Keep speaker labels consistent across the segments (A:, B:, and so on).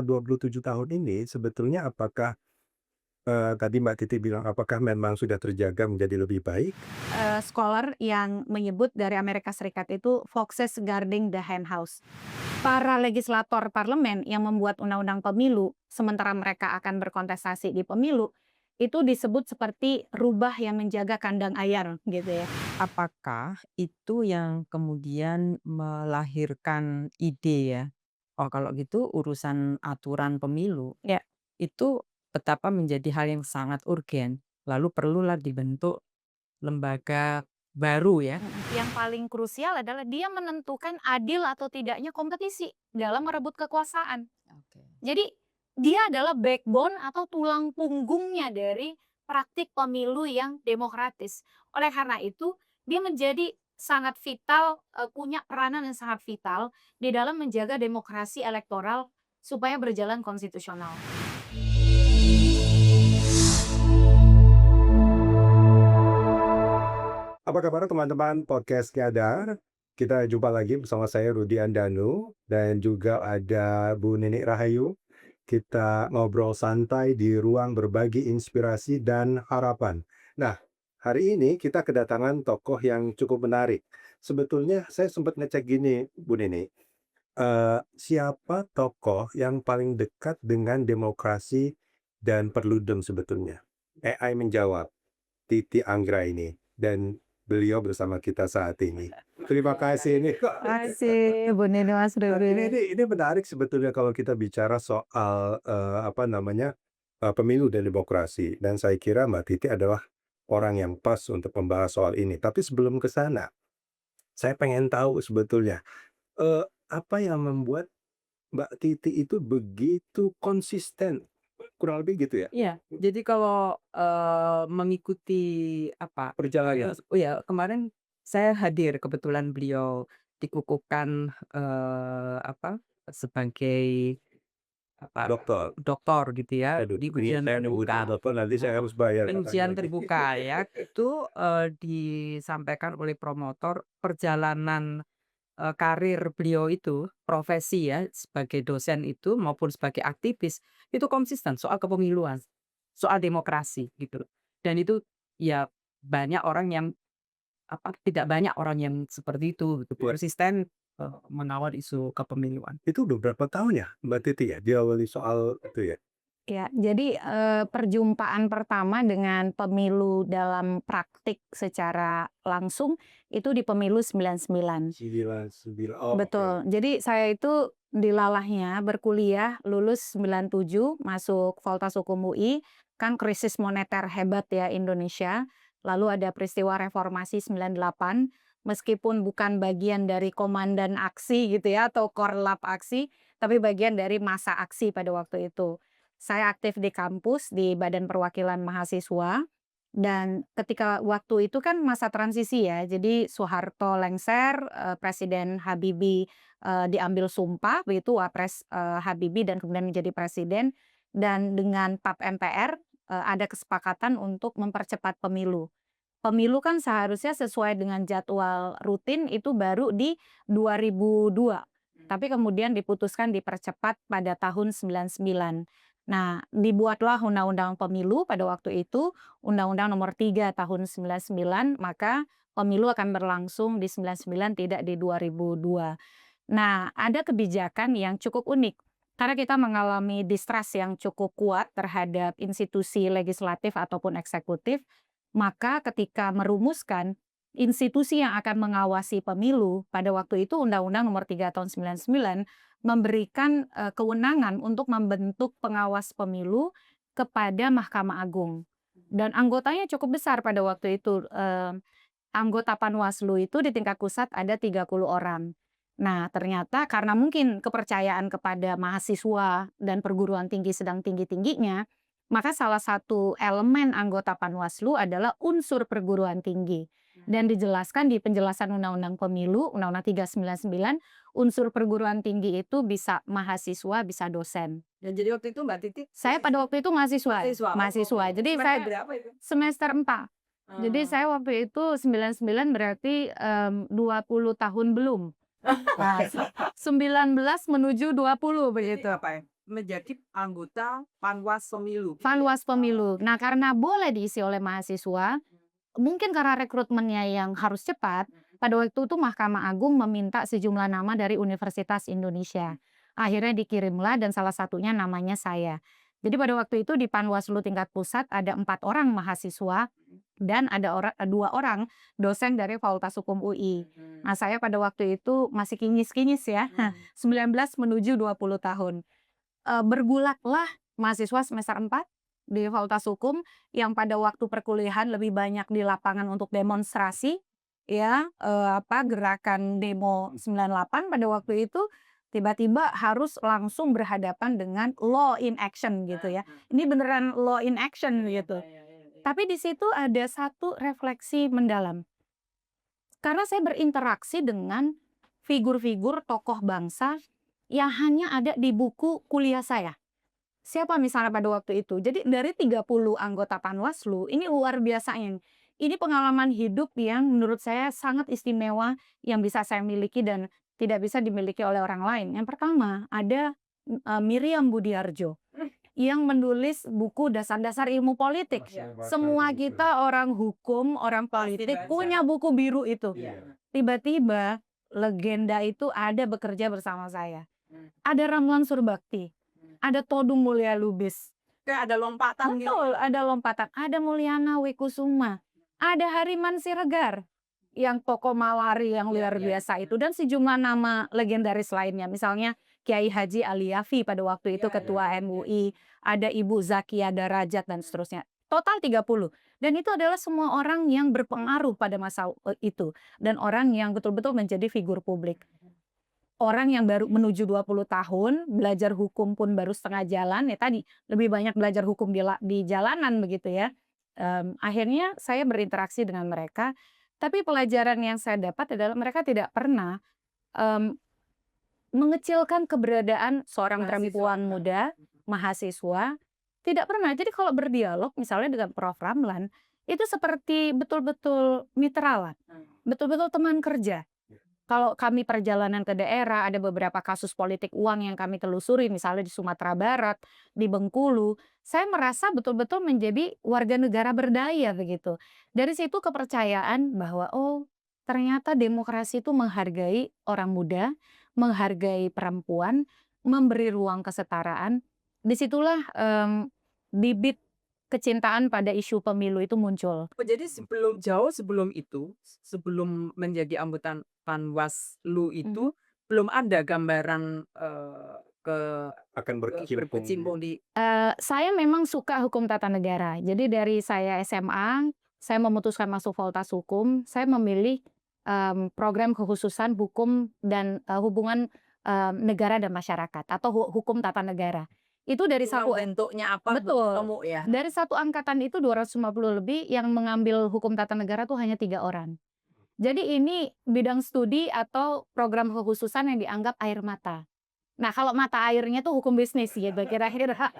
A: 27 tahun ini sebetulnya apakah, tadi Mbak Titi bilang apakah memang sudah terjaga menjadi lebih baik?
B: Scholar yang menyebut dari Amerika Serikat itu foxes guarding the hen house. Para legislator parlemen yang membuat undang-undang pemilu, sementara mereka akan berkontestasi di pemilu, itu disebut seperti rubah yang menjaga kandang ayam gitu ya.
C: Apakah itu yang kemudian melahirkan ide ya, oh kalau gitu urusan aturan pemilu,
B: Ya,
C: itu betapa menjadi hal yang sangat urgen, lalu perlulah dibentuk lembaga baru ya?
B: Yang paling krusial adalah dia menentukan adil atau tidaknya kompetisi dalam merebut kekuasaan.
C: Oke.
B: Jadi dia adalah backbone atau tulang punggungnya dari praktik pemilu yang demokratis. Oleh karena itu, dia menjadi sangat vital, punya peranan yang sangat vital di dalam menjaga demokrasi elektoral supaya berjalan konstitusional.
A: Apa kabar teman-teman podcast Nyadar? Kita jumpa lagi bersama saya Rudi Andanu dan juga ada Bu Ninik Rahayu. Kita ngobrol santai di ruang berbagi inspirasi dan harapan. Nah, hari ini kita kedatangan tokoh yang cukup menarik. Sebetulnya saya sempat ngecek gini, Bu Ninik. Siapa tokoh yang paling dekat dengan demokrasi dan perludem sebetulnya? AI menjawab, Titi Anggraini, dan beliau bersama kita saat ini. Terima kasih ini kok.
B: Makasih Bu Nini, Mas
A: Nah, ini
B: Ruby.
A: ini ini menarik sebetulnya kalau kita bicara soal, apa namanya, pemilu dan demokrasi, dan saya kira Mbak Titi adalah orang yang pas untuk membahas soal ini. Tapi sebelum ke sana, saya pengen tahu sebetulnya, apa yang membuat Mbak Titi itu begitu konsisten? Kurang lebih gitu ya?
C: Iya, jadi kalau, mengikuti apa,
A: Perjalanan.
C: oh ya kemarin saya hadir kebetulan beliau dikukuhkan, apa, sebagai apa,
A: Dokter.
C: doktor gitu ya,
A: Aduh,
C: di
A: ini
C: ujian
A: saya udah
C: terbuka.
A: telepon nanti saya harus bayar katanya
C: Ujian
A: lagi.
C: terbuka ya, itu, disampaikan oleh promotor perjalanan, karir beliau itu, profesi ya, sebagai dosen itu maupun sebagai aktivis, itu konsisten soal kepemiluan, soal demokrasi gitu loh. Dan itu ya banyak orang yang apa, tidak banyak orang yang seperti itu gitu,
A: Iya.
C: konsisten, mengawal isu kepemiluan.
A: Itu udah berapa tahun ya, Mbak Titi ya, diawali soal itu ya?
B: Ya, jadi, perjumpaan pertama dengan pemilu dalam praktik secara langsung itu di pemilu 99.
A: 99, oh oke.
B: Betul. Jadi saya itu dilalahnya berkuliah, lulus 97, masuk Fakultas Hukum UI, kan krisis moneter hebat ya Indonesia. Lalu ada peristiwa reformasi 98, meskipun bukan bagian dari komandan aksi gitu ya atau korlap aksi, tapi bagian dari masa aksi pada waktu itu. Saya aktif di kampus di Badan Perwakilan Mahasiswa dan ketika waktu itu kan masa transisi ya, jadi Soeharto lengser, Presiden Habibie, diambil sumpah begitu, Wapres, Habibie dan kemudian menjadi presiden, dan dengan TAP MPR, ada kesepakatan untuk mempercepat pemilu. Pemilu kan seharusnya sesuai dengan jadwal rutin itu baru di 2002, tapi kemudian diputuskan dipercepat pada tahun 99. Nah, dibuatlah Undang-Undang Pemilu pada waktu itu, Undang-Undang Nomor 3 Tahun 99, maka pemilu akan berlangsung di 99 tidak di 2002. Nah, ada kebijakan yang cukup unik, karena kita mengalami distrust yang cukup kuat terhadap institusi legislatif ataupun eksekutif, maka ketika merumuskan institusi yang akan mengawasi pemilu, pada waktu itu Undang-Undang Nomor 3 Tahun 99 memberikan, kewenangan untuk membentuk pengawas pemilu kepada Mahkamah Agung. Dan anggotanya cukup besar pada waktu itu, anggota Panwaslu itu di tingkat pusat ada 30 orang. Nah, ternyata karena mungkin kepercayaan kepada mahasiswa dan perguruan tinggi sedang tinggi-tingginya, maka salah satu elemen anggota Panwaslu adalah unsur perguruan tinggi. Dan dijelaskan di penjelasan Undang-Undang Pemilu, Undang-Undang 399, unsur perguruan tinggi itu bisa mahasiswa, bisa dosen.
C: Dan jadi waktu itu Mbak Titi
B: Saya pada waktu itu mahasiswa,
C: mahasiswa? Oh,
B: mahasiswa.
C: oke.
B: Jadi
C: Semester
B: saya
C: berapa itu?
B: semester 4. Jadi
C: Eee,
B: saya waktu itu 99 berarti, 20 tahun belum. Nah, 19 menuju 20
C: jadi
B: begitu.
C: apa ya? menjadi anggota Panwas Pemilu.
B: Panwas Pemilu. Nah, karena boleh diisi oleh mahasiswa, mungkin karena rekrutmennya yang harus cepat, pada waktu itu Mahkamah Agung meminta sejumlah nama dari Universitas Indonesia. Akhirnya dikirimlah dan salah satunya namanya saya. Jadi pada waktu itu di Panwaslu tingkat pusat ada 4 orang mahasiswa dan ada 2 orang dosen dari Fakultas Hukum UI. Nah, saya pada waktu itu masih kinyis-kinyis ya, 19 menuju 20 tahun. Bergulatlah mahasiswa semester 4 di Fakultas Hukum yang pada waktu perkuliahan lebih banyak di lapangan untuk demonstrasi ya, gerakan demo 98 pada waktu itu tiba-tiba harus langsung berhadapan dengan law in action gitu ya. Ini beneran law in action gitu. Tapi di situ ada satu refleksi mendalam. Karena saya berinteraksi dengan figur-figur tokoh bangsa yang hanya ada di buku kuliah saya. Siapa misalnya pada waktu itu. Jadi dari 30 anggota Panwaslu, ini luar biasanya. Ini pengalaman hidup yang menurut saya sangat istimewa yang bisa saya miliki dan tidak bisa dimiliki oleh orang lain. Yang pertama, ada Miriam Budiarjo yang menulis buku Dasar-Dasar Ilmu Politik. Semua kita orang hukum, orang politik punya buku biru itu. Tiba-tiba legenda itu ada bekerja bersama saya. Ada Ramlan Surbakti, ada Todung Mulya Lubis.
C: Kayak ada lompatan gitu.
B: Betul, ada lompatan. Ada Mulyana Wikusuma, ada Hariman Siregar yang tokoh Malari yang luar biasa itu, dan sejumlah nama legendaris lainnya. Misalnya Kiai Haji Ali Yafi pada waktu itu ketua MUI, ada Ibu Zakia Darajat dan seterusnya. Total 30. Dan itu adalah semua orang yang berpengaruh pada masa itu dan orang yang betul-betul menjadi figur publik. Orang yang baru menuju 20 tahun, belajar hukum pun baru setengah jalan, ya tadi lebih banyak belajar hukum di jalanan begitu ya. Akhirnya saya berinteraksi dengan mereka, tapi pelajaran yang saya dapat adalah mereka tidak pernah mengecilkan keberadaan seorang perempuan muda, mahasiswa, tidak pernah. Jadi kalau berdialog misalnya dengan Prof. Ramlan, itu seperti betul-betul mitra lah, betul-betul teman kerja. Kalau kami perjalanan ke daerah, ada beberapa kasus politik uang yang kami telusuri, misalnya di Sumatera Barat, di Bengkulu, saya merasa betul-betul menjadi warga negara berdaya begitu. Dari situ kepercayaan bahwa ternyata demokrasi itu menghargai orang muda, menghargai perempuan, memberi ruang kesetaraan. Disitulah bibit kecintaan pada isu pemilu itu muncul.
C: Jadi jauh sebelum itu, sebelum menjadi anggota Panwaslu itu, belum ada gambaran
A: akan
C: berkecimpung di.
B: Saya memang suka hukum tata negara. Jadi dari saya SMA, saya memutuskan masuk Fakultas Hukum. Saya memilih program kekhususan hukum dan hubungan negara dan masyarakat atau hukum tata negara. Itu dari satu
C: bentuknya apa?
B: Betul.
C: Ketemu ya.
B: Dari satu angkatan itu 250 lebih yang mengambil hukum tata negara tuh hanya 3 orang. Jadi ini bidang studi atau program kekhususan yang dianggap air mata. Nah, kalau mata airnya tuh hukum bisnis gitu kira-kira.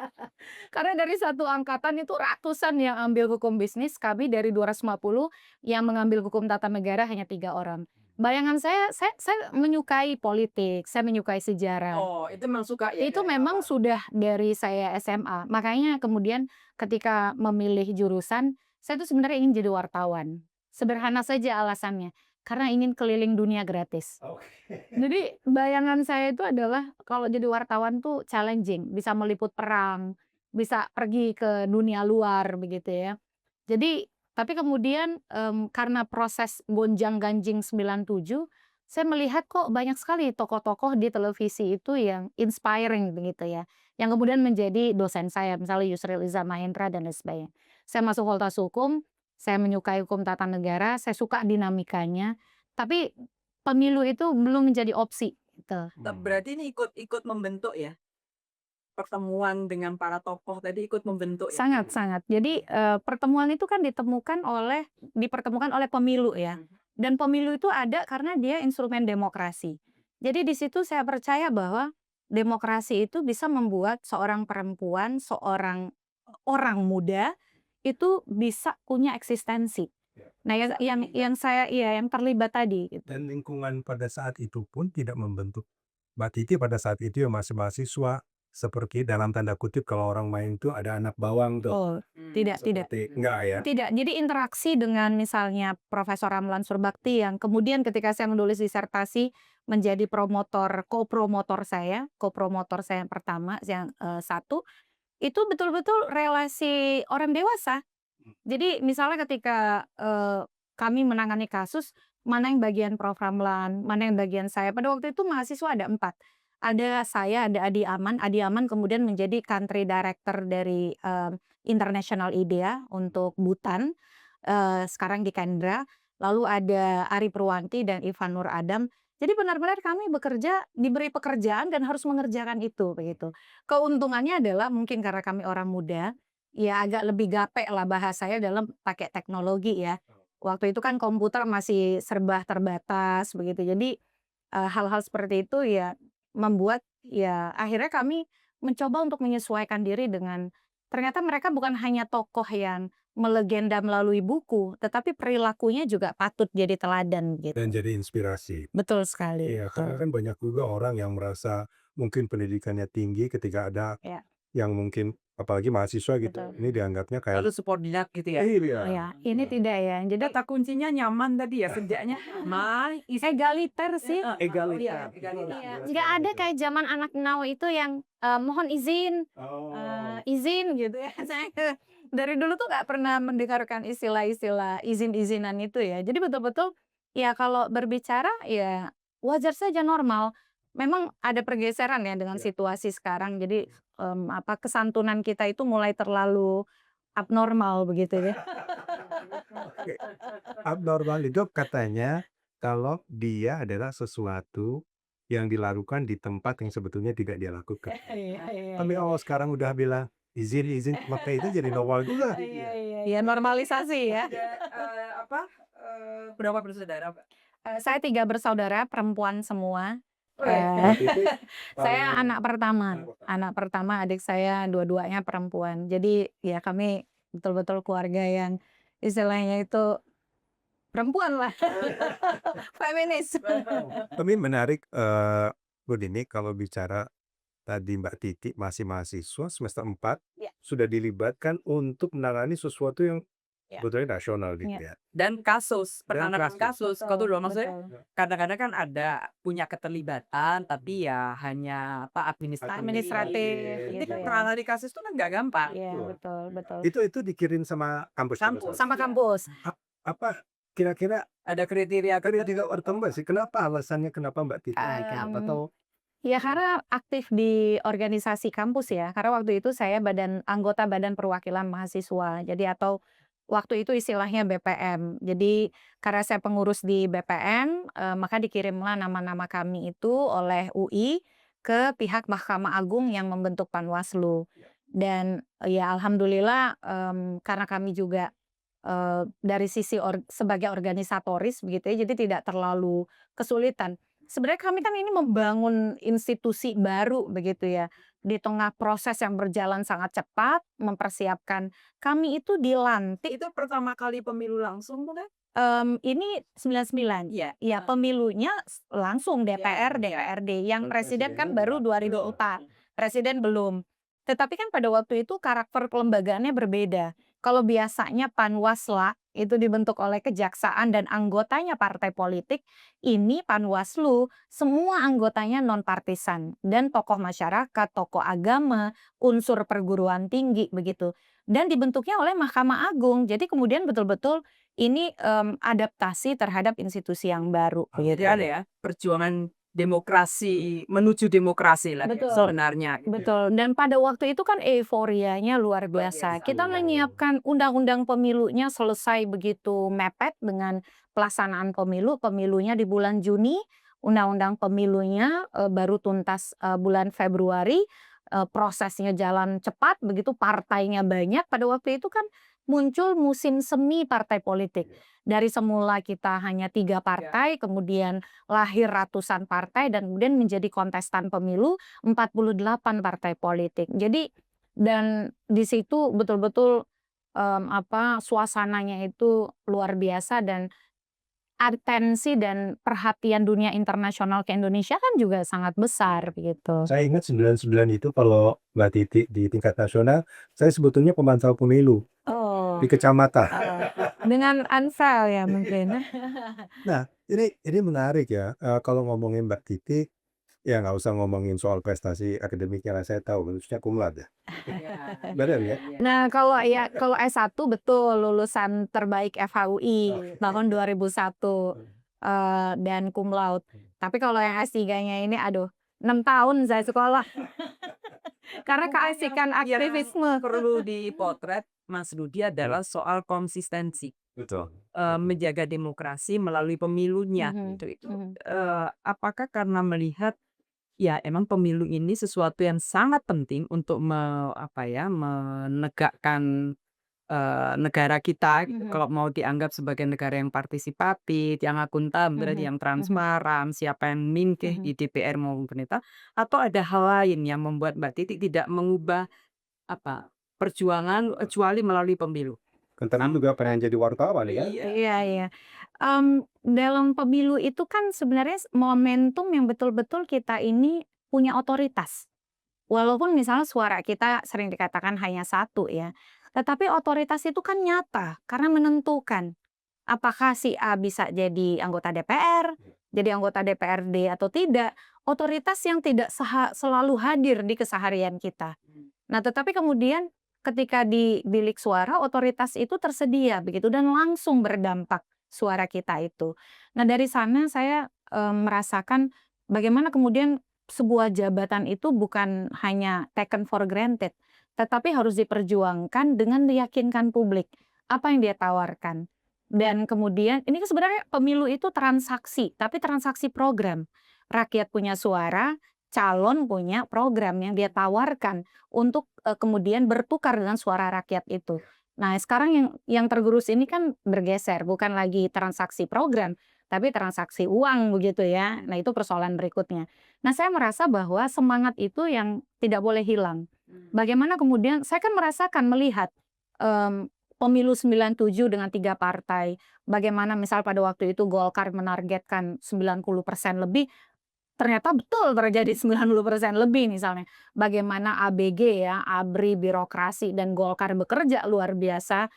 B: Karena dari satu angkatan itu ratusan yang ambil hukum bisnis, kami dari 250 yang mengambil hukum tata negara hanya 3 orang. Bayangan saya menyukai politik, saya menyukai sejarah.
C: Oh, itu memang suka ya?
B: Itu memang sudah dari saya SMA. Makanya kemudian ketika memilih jurusan, saya tuh sebenarnya ingin jadi wartawan. Sederhana saja alasannya, karena ingin keliling dunia gratis. Jadi bayangan saya itu adalah kalau jadi wartawan tuh challenging, bisa meliput perang, bisa pergi ke dunia luar begitu ya. Jadi tapi kemudian karena proses gonjang-ganjing 97, saya melihat kok banyak sekali tokoh-tokoh di televisi itu yang inspiring begitu ya. Yang kemudian menjadi dosen saya, misalnya Yusril Iza Mahendra dan lain sebagainya. Saya masuk Fakultas Hukum, saya menyukai hukum tata negara, saya suka dinamikanya, tapi pemilu itu belum menjadi opsi gitu.
C: Berarti ini ikut membentuk ya? Pertemuan dengan para tokoh tadi ikut membentuk ya?
B: Sangat-sangat. Jadi pertemuan itu kan dipertemukan oleh pemilu ya. Dan pemilu itu ada karena dia instrumen demokrasi. Jadi di situ saya percaya bahwa demokrasi itu bisa membuat seorang perempuan, seorang orang muda itu bisa punya eksistensi. Nah, yang terlibat tadi gitu.
A: Dan lingkungan pada saat itu pun tidak membentuk Mbak Titi pada saat itu ya masih mahasiswa, seperti dalam tanda kutip kalau orang main tuh ada anak bawang tuh,
B: Oh, tidak.
A: enggak ya?
B: Tidak, jadi interaksi dengan misalnya Profesor Ramlan Surbakti yang kemudian ketika saya menulis disertasi menjadi kopromotor saya yang pertama yang, satu, itu betul-betul relasi orang dewasa. Jadi misalnya ketika, kami menangani kasus, mana yang bagian Prof. Ramlan, mana yang bagian saya, pada waktu itu mahasiswa ada 4. Ada saya, ada Adi Aman kemudian menjadi country director dari, International IDEA untuk Bhutan, sekarang di Kendra, lalu ada Ari Purwanti dan Ivan Nur Adam. Jadi benar-benar kami bekerja, diberi pekerjaan dan harus mengerjakan itu, begitu. Keuntungannya adalah mungkin karena kami orang muda, ya agak lebih gape lah bahasanya dalam pakai teknologi ya. Waktu itu kan komputer masih serba terbatas begitu. Jadi, hal-hal seperti itu ya membuat ya akhirnya kami mencoba untuk menyesuaikan diri dengan ternyata mereka bukan hanya tokoh yang melegenda melalui buku, tetapi perilakunya juga patut jadi teladan
A: Dan
B: gitu.
A: jadi inspirasi.
B: Betul sekali,
A: Iya, karena
B: betul.
A: kan banyak juga orang yang merasa mungkin pendidikannya tinggi ketika ada
B: Ya,
A: yang mungkin apalagi mahasiswa gitu,
B: betul.
A: ini dianggapnya kayak
C: Lalu subordinat gitu ya?
A: iya.
B: Ya, ini tidak ya. Jadi
C: Kata kuncinya nyaman tadi ya, kerjanya nyaman,
B: egaliter sih.
C: egaliter.
B: Iya, nggak ada kayak zaman anak now itu yang, mohon izin,
A: Oh.
B: izin gitu ya. Saya dari dulu tuh nggak pernah mendengarkan istilah-istilah izin-izinan itu ya. Jadi betul-betul ya kalau berbicara ya wajar saja normal. Memang ada pergeseran ya dengan
A: Ya.
B: situasi sekarang. Jadi, kesantunan kita itu mulai terlalu abnormal begitu ya.
A: Oke. Abnormal itu katanya kalau dia adalah sesuatu yang dilakukan di tempat yang sebetulnya tidak dia lakukan. Tapi kalau sekarang udah bilang izin, maka itu jadi normal juga.
B: Iya, normalisasi ya.
C: Berapa bersaudara, Mbak?
B: Saya 3 bersaudara, perempuan semua.
A: Berarti itu
B: Saya
A: paling
B: anak pertama, adik saya dua-duanya perempuan. Jadi ya kami betul-betul keluarga yang istilahnya itu perempuan lah, feminis.
A: Tapi menarik, Bu Dini kalau bicara tadi Mbak Titi masih mahasiswa semester 4
B: Ya,
A: sudah dilibatkan untuk menangani sesuatu yang
B: ya,
A: sebetulnya nasional gitu
B: ya.
A: ya.
C: Dan kasus,
A: Dan
C: penanganan kasus, kalau
B: Betul,
C: dulu maksudnya
B: betul.
C: kadang-kadang kan ada punya keterlibatan tapi ya hanya administratif.
B: Administratif
C: Ini
B: gitu
C: kan
B: ya.
C: menangani kasus itu kan nggak gampang.
B: Iya,
A: Betul.
B: betul, betul.
A: Itu dikirim sama kampus pada
C: Kampus,
A: saat
B: Sama
C: iya.
B: kampus.
A: apa kira-kira
C: Ada kriteria
A: kriteria tertentu sih? Kenapa alasannya kenapa Mbak Titi bikin atau
B: Ya karena aktif di organisasi kampus ya, karena waktu itu saya anggota Badan Perwakilan Mahasiswa, jadi atau waktu itu istilahnya BPM. Jadi karena saya pengurus di BPM, maka dikirimlah nama-nama kami itu oleh UI ke pihak Mahkamah Agung yang membentuk Panwaslu. Dan ya alhamdulillah, karena kami juga, dari sisi sebagai organisatoris begitu ya, jadi tidak terlalu kesulitan. Sebenarnya kami kan ini membangun institusi baru begitu ya, di tengah proses yang berjalan sangat cepat, mempersiapkan kami itu dilantik,
C: itu pertama kali pemilu langsung bukan?
B: ini 99.
C: Iya.
B: Iya, pemilunya langsung
C: Iya,
B: DPR,
C: iya.
B: DPRD, yang presiden kan
A: presidennya
B: baru
A: enggak?
B: 2024, presiden belum. Tetapi kan pada waktu itu karakter kelembagaannya berbeda. Kalau biasanya Panwasla itu dibentuk oleh kejaksaan dan anggotanya partai politik, ini Panwaslu semua anggotanya non-partisan dan tokoh masyarakat, tokoh agama, unsur perguruan tinggi begitu. Dan dibentuknya oleh Mahkamah Agung. Jadi kemudian betul-betul ini, adaptasi terhadap institusi yang baru
C: Jadi
B: begitu.
C: ada ya, perjuangan demokrasi menuju demokrasi lah
B: Betul.
C: sebenarnya.
B: Betul, dan pada waktu itu kan euforianya luar
C: Luar
B: biasa.
C: biasa.
B: Kita menyiapkan undang-undang pemilunya selesai begitu mepet dengan pelaksanaan pemilu, pemilunya di bulan Juni, undang-undang pemilunya, baru tuntas, bulan Februari, prosesnya jalan cepat begitu, partainya banyak. Pada waktu itu kan muncul musim semi partai politik. Dari semula kita hanya 3 partai, kemudian lahir ratusan partai dan kemudian menjadi kontestan pemilu 48 partai politik. Jadi dan di situ betul-betul, suasananya itu luar biasa dan atensi dan perhatian dunia internasional ke Indonesia kan juga sangat besar begitu.
A: Saya ingat 99 itu kalau Mbak Titi di tingkat nasional, saya sebetulnya pemantau pemilu
B: Oh,
A: di kecamatan.
B: dengan Anfal ya mungkin.
A: Nah, ini menarik ya, kalau ngomongin Mbak Titi, ya nggak usah ngomongin soal prestasi akademiknya lah, saya tahu khususnya cum laude ya. Benar ya?
B: Nah, kalau S1 betul lulusan terbaik FHUI tahun 2001 dan cum laude. Tapi kalau yang S3-nya ini aduh 6 tahun saya sekolah. Karena keasikan
C: Yang
B: aktivisme.
C: perlu dipotret Mas Rudi adalah soal konsistensi
A: Betul.
C: menjaga demokrasi melalui pemilunya
B: Mhm,
C: gitu.
B: mhm.
C: Apakah karena melihat ya emang pemilu ini sesuatu yang sangat penting untuk menegakkan negara kita gitu.
B: Mhm.
C: Kalau mau dianggap sebagai negara yang partisipatif, yang akuntabel,
B: Mhm,
C: yang
B: mhm,
C: transparan, siapa yang memimpin
B: mhm.
C: di DPR maupun pemerintah, atau ada hal lain yang membuat Mbak Titi tidak mengubah perjuangan kecuali melalui pemilu?
A: Kan tadi juga pengen jadi wartawan ya?
C: Iya.
B: Iya, iya. Dalam pemilu itu kan sebenarnya momentum yang betul-betul kita ini punya otoritas. Walaupun misalnya suara kita sering dikatakan hanya satu ya, tetapi otoritas itu kan nyata karena menentukan apakah si A bisa jadi anggota DPR, jadi anggota DPRD atau tidak, otoritas yang tidak selalu hadir di keseharian kita. Nah, tetapi kemudian ketika di bilik suara otoritas itu tersedia begitu dan langsung berdampak suara kita itu. Nah, dari sana saya, merasakan bagaimana kemudian sebuah jabatan itu bukan hanya taken for granted, tetapi harus diperjuangkan dengan meyakinkan publik apa yang dia tawarkan. Dan kemudian ini kan sebenarnya pemilu itu transaksi, tapi transaksi program. Rakyat punya suara, calon punya program yang dia tawarkan untuk, kemudian bertukar dengan suara rakyat itu. Nah, sekarang yang tergerus ini kan bergeser, bukan lagi transaksi program, tapi transaksi uang begitu ya. Nah, itu persoalan berikutnya. Nah, saya merasa bahwa semangat itu yang tidak boleh hilang. Bagaimana kemudian saya kan merasakan, melihat, pemilu 97 dengan 3 partai, bagaimana misal pada waktu itu Golkar menargetkan 90% lebih, ternyata betul terjadi 90% lebih misalnya. Bagaimana ABG ya, ABRI, birokrasi, dan Golkar bekerja luar biasa,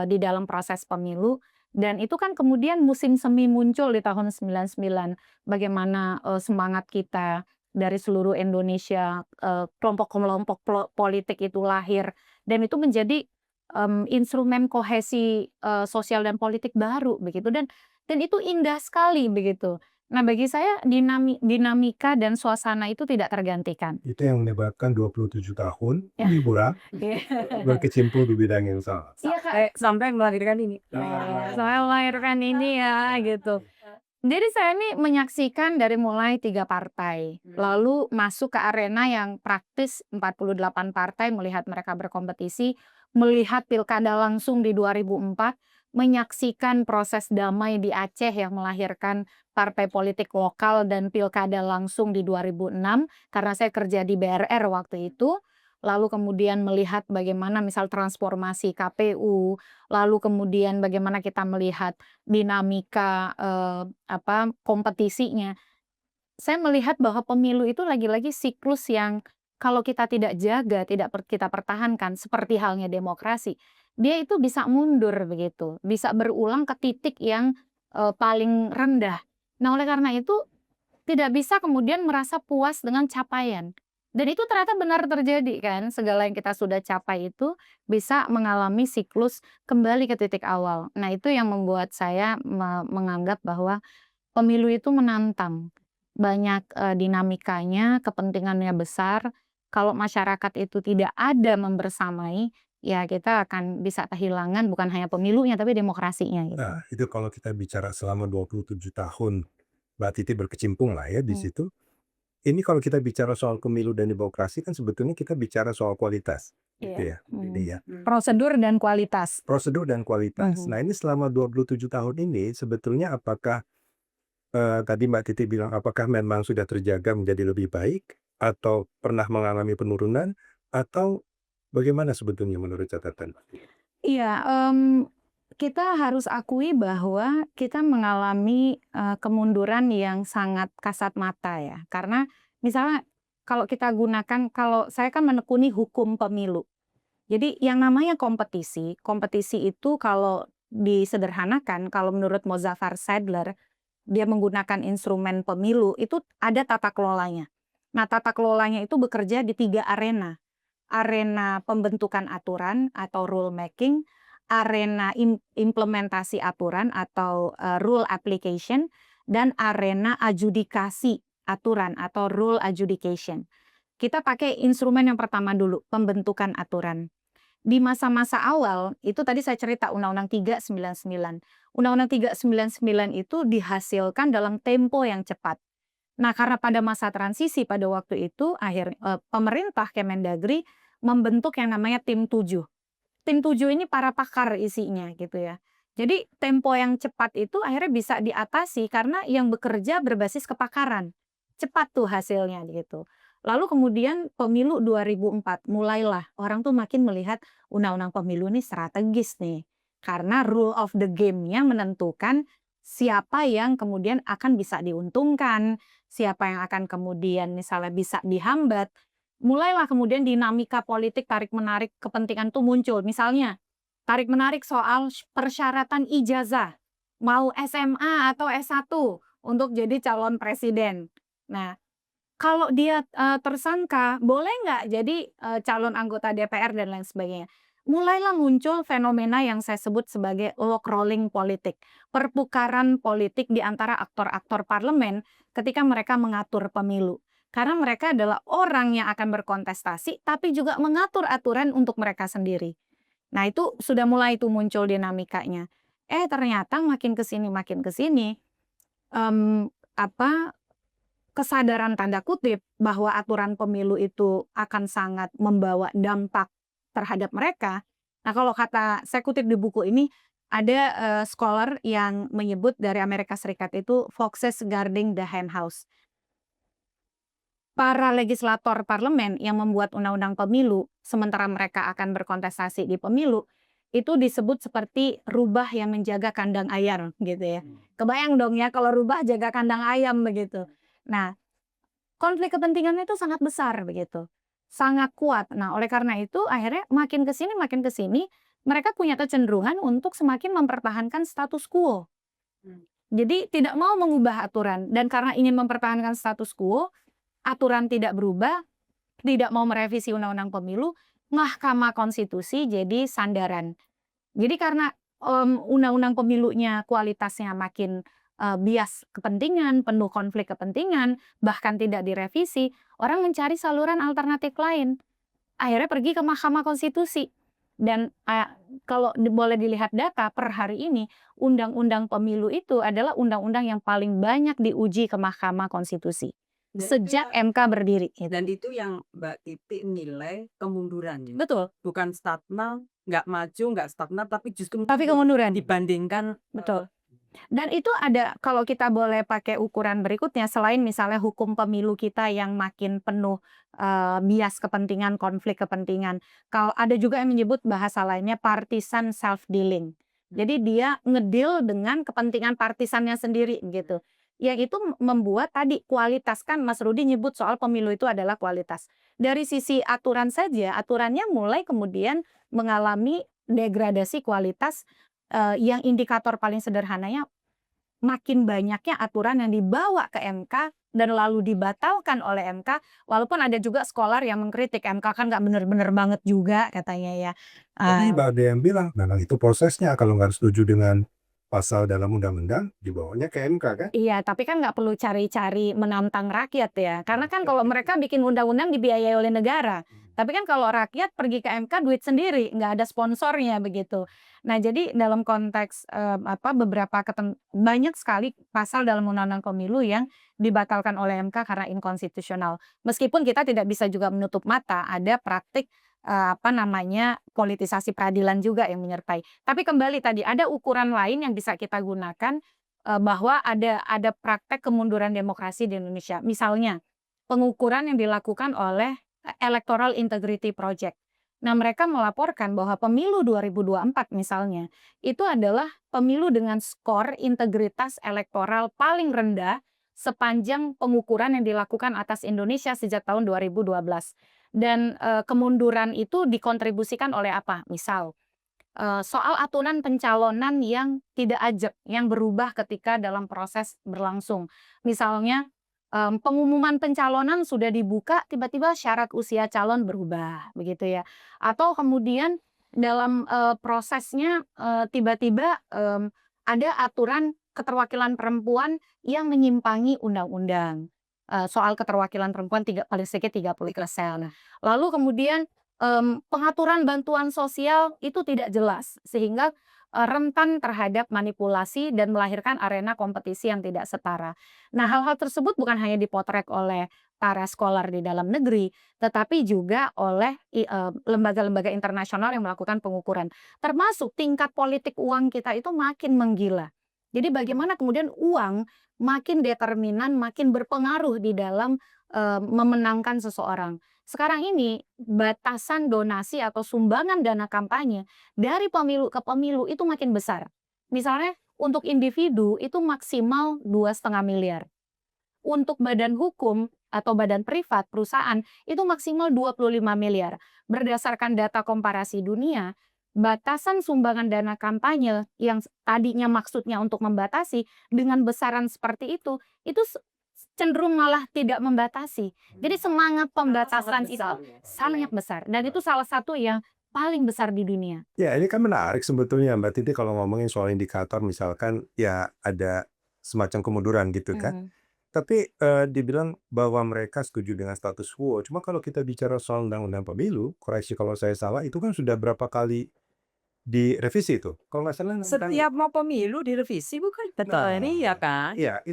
B: di dalam proses pemilu. Dan itu kan kemudian musim semi muncul di tahun 99. Bagaimana, semangat kita dari seluruh Indonesia, kelompok-kelompok politik itu lahir. Dan itu menjadi, instrumen kohesi, sosial dan politik baru begitu. Dan itu indah sekali begitu. Nah, bagi saya dinamika dan suasana itu tidak tergantikan.
A: Itu yang menyebabkan 27 tahun
B: Ya.
A: lebih kurang
B: Iya.
A: berkecimpung di bidang yang sama.
B: Iya, Kak.
C: Sampai melahirkan ini.
B: Saya melahirkan ini ya, gitu. Jadi saya ini menyaksikan dari mulai 3 partai, lalu masuk ke arena yang praktis 48 partai, melihat mereka berkompetisi, melihat pilkada langsung di 2004, menyaksikan proses damai di Aceh yang melahirkan partai politik lokal dan pilkada langsung di 2006, karena saya kerja di BRR waktu itu. Lalu kemudian melihat bagaimana misal transformasi KPU, lalu kemudian bagaimana kita melihat dinamika, kompetisinya. Saya melihat bahwa pemilu itu lagi-lagi siklus yang kalau kita tidak jaga, tidak kita pertahankan seperti halnya demokrasi, dia itu bisa mundur begitu, bisa berulang ke titik yang, paling rendah. Nah, oleh karena itu tidak bisa kemudian merasa puas dengan capaian. Dan itu ternyata benar terjadi kan, segala yang kita sudah capai itu bisa mengalami siklus kembali ke titik awal. Nah, itu yang membuat saya menganggap bahwa pemilu itu menantang. Banyak, dinamikanya, kepentingannya besar. Kalau masyarakat itu tidak ada membersamai, ya kita akan bisa kehilangan bukan hanya pemilunya tapi demokrasinya gitu.
A: Nah, itu kalau kita bicara selama 27 tahun Mbak Titi berkecimpung lah ya di
B: Hmm.
A: situ. Ini kalau kita bicara soal pemilu dan demokrasi kan sebetulnya kita bicara soal kualitas, gitu
B: Iya.
A: ya. Iya.
B: Prosedur dan kualitas.
A: Prosedur dan kualitas.
B: Mhm.
A: Nah, ini selama 27 tahun ini sebetulnya apakah tadi Mbak Titi bilang apakah memang sudah terjaga menjadi lebih baik atau pernah mengalami penurunan atau bagaimana sebetulnya menurut catatan?
B: Iya, kita harus akui bahwa kita mengalami, kemunduran yang sangat kasat mata ya. Karena misalnya kalau saya kan menekuni hukum pemilu. Jadi yang namanya kompetisi itu kalau disederhanakan, kalau menurut Mozafar Sadler, dia menggunakan instrumen pemilu, itu ada tata kelolanya. Nah, tata kelolanya itu bekerja di 3 arena. Arena pembentukan aturan atau rule making, arena implementasi aturan atau, rule application, dan arena adjudikasi aturan atau rule adjudication. Kita pakai instrumen yang pertama dulu, pembentukan aturan. Di masa-masa awal, itu tadi saya cerita Undang-Undang 399. Undang-Undang 399 itu dihasilkan dalam tempo yang cepat. Nah, karena pada masa transisi pada waktu itu pemerintah Kemendagri membentuk yang namanya tim 7. Tim 7 ini para pakar isinya gitu ya. Jadi tempo yang cepat itu akhirnya bisa diatasi karena yang bekerja berbasis kepakaran. Cepat tuh hasilnya gitu. Lalu kemudian pemilu 2004 mulailah orang tuh makin melihat undang-undang pemilu ini strategis nih. Karena rule of the game-nya menentukan siapa yang kemudian akan bisa diuntungkan, siapa yang akan kemudian misalnya bisa dihambat. Mulailah kemudian dinamika politik tarik-menarik kepentingan tuh muncul. Misalnya, tarik-menarik soal persyaratan ijazah, mau SMA atau S1 untuk jadi calon presiden. Nah, kalau dia, tersangka, boleh nggak jadi, calon anggota DPR dan lain sebagainya. Mulailah muncul fenomena yang saya sebut sebagai log rolling politik, perputaran politik di antara aktor-aktor parlemen ketika mereka mengatur pemilu. Karena mereka adalah orang yang akan berkontestasi, tapi juga mengatur aturan untuk mereka sendiri. Nah, itu sudah mulai tuh muncul dinamikanya. Ternyata makin ke sini, mmm, apa kesadaran tanda kutip bahwa aturan pemilu itu akan sangat membawa dampak terhadap mereka. Nah, kalau kata saya kutip di buku ini, ada, scholar yang menyebut dari Amerika Serikat itu foxes guarding the henhouse. Para legislator parlemen yang membuat undang-undang pemilu, sementara mereka akan berkontestasi di pemilu, itu disebut seperti rubah yang menjaga kandang ayam gitu ya. Kebayang dong ya kalau rubah jaga kandang ayam begitu. Nah, konflik kepentingannya itu sangat besar begitu, sangat kuat. Nah, oleh karena itu akhirnya makin ke sini, mereka punya kecenderungan untuk semakin mempertahankan status quo. Jadi tidak mau mengubah aturan dan karena ingin mempertahankan status quo, aturan tidak berubah, tidak mau merevisi undang-undang pemilu, Mahkamah Konstitusi jadi sandaran. Jadi karena, undang-undang pemilunya kualitasnya makin, bias kepentingan, penuh konflik kepentingan, bahkan tidak direvisi, orang mencari saluran alternatif lain. Akhirnya pergi ke Mahkamah Konstitusi. Dan, kalau boleh dilihat data per hari ini, undang-undang pemilu itu adalah undang-undang yang paling banyak diuji ke Mahkamah Konstitusi,
C: Dan itu
B: sejak MK berdiri, gitu.
C: Dan itu yang Mbak Titi nilai kemunduran ya?
B: Betul.
C: Bukan stagnan, nggak maju, nggak stagnan, tapi justru
B: Tapi kemunduran.
C: dibandingkan,
B: Betul. Dan itu ada kalau kita boleh pakai ukuran berikutnya selain misalnya hukum pemilu kita yang makin penuh, bias kepentingan, konflik kepentingan. Kalau ada juga yang menyebut bahasa lainnya partisan self dealing. Jadi dia ngedil dengan kepentingan partisannya sendiri gitu. Yang itu membuat tadi kualitas kan Mas Rudi nyebut soal pemilu itu adalah kualitas. Dari sisi aturan saja, aturannya mulai kemudian mengalami degradasi kualitas, yang indikator paling sederhananya makin banyaknya aturan yang dibawa ke MK dan lalu dibatalkan oleh MK, walaupun ada juga scholar yang mengkritik MK kan nggak bener-bener banget juga katanya ya.
A: Tapi
B: Eee,
A: ada yang bilang, memang itu prosesnya kalau nggak setuju dengan pasal dalam undang-undang, dibawanya ke MK kan?
B: iya, tapi kan nggak perlu cari-cari menantang rakyat ya, karena kan kalau mereka bikin undang-undang dibiayai oleh negara. Tapi kan kalau rakyat pergi ke MK duit sendiri, nggak ada sponsornya begitu. Nah, jadi dalam konteks, banyak sekali pasal dalam undang-undang pemilu yang dibatalkan oleh MK karena inkonstitusional. Meskipun kita tidak bisa juga menutup mata, ada praktik, politisasi peradilan juga yang menyertai. Tapi kembali tadi, ada ukuran lain yang bisa kita gunakan, bahwa ada praktek kemunduran demokrasi di Indonesia. Misalnya, pengukuran yang dilakukan oleh Electoral Integrity Project. Nah, mereka melaporkan bahwa pemilu 2024 misalnya, itu adalah pemilu dengan skor integritas elektoral paling rendah sepanjang pengukuran yang dilakukan atas Indonesia sejak tahun 2012. Dan kemunduran itu dikontribusikan oleh apa? Misal, soal aturan pencalonan yang tidak ajak, yang berubah ketika dalam proses berlangsung. Misalnya, pengumuman pencalonan sudah dibuka, tiba-tiba syarat usia calon berubah, begitu ya. Atau kemudian dalam, prosesnya, tiba-tiba, ada aturan keterwakilan perempuan yang menyimpangi undang-undang. Soal keterwakilan perempuan paling sedikit 30%. Lalu kemudian, pengaturan bantuan sosial itu tidak jelas, sehingga, rentan terhadap manipulasi dan melahirkan arena kompetisi yang tidak setara. Nah, hal-hal tersebut bukan hanya dipotret oleh para scholar di dalam negeri, tetapi juga oleh lembaga-lembaga internasional yang melakukan pengukuran. Termasuk tingkat politik uang kita itu makin menggila. Jadi bagaimana kemudian uang makin determinan, makin berpengaruh di dalam, memenangkan seseorang. Sekarang ini batasan donasi atau sumbangan dana kampanye dari pemilu ke pemilu itu makin besar. Misalnya untuk individu itu maksimal 2,5 miliar. Untuk badan hukum atau badan privat, perusahaan, itu maksimal 25 miliar. Berdasarkan data komparasi dunia, batasan sumbangan dana kampanye yang tadinya maksudnya untuk membatasi, dengan besaran seperti itu cenderung malah tidak membatasi. Jadi semangat pembatasan itu sangat besar dan itu salah satu yang paling besar di dunia.
A: Ya, ini kan menarik sebetulnya Mbak Titi kalau ngomongin soal indikator misalkan ya ada semacam kemunduran gitu kan.
B: Mhm.
A: Tapi, dibilang bahwa mereka setuju dengan status quo, cuma kalau kita bicara soal undang-undang pemilu, koreksi kalau saya salah, itu kan sudah berapa kali direvisi itu? Kalau nggak salah tentang
C: Setiap mau pemilu direvisi bukan?
A: Nah,
C: Iya kan?
A: iya,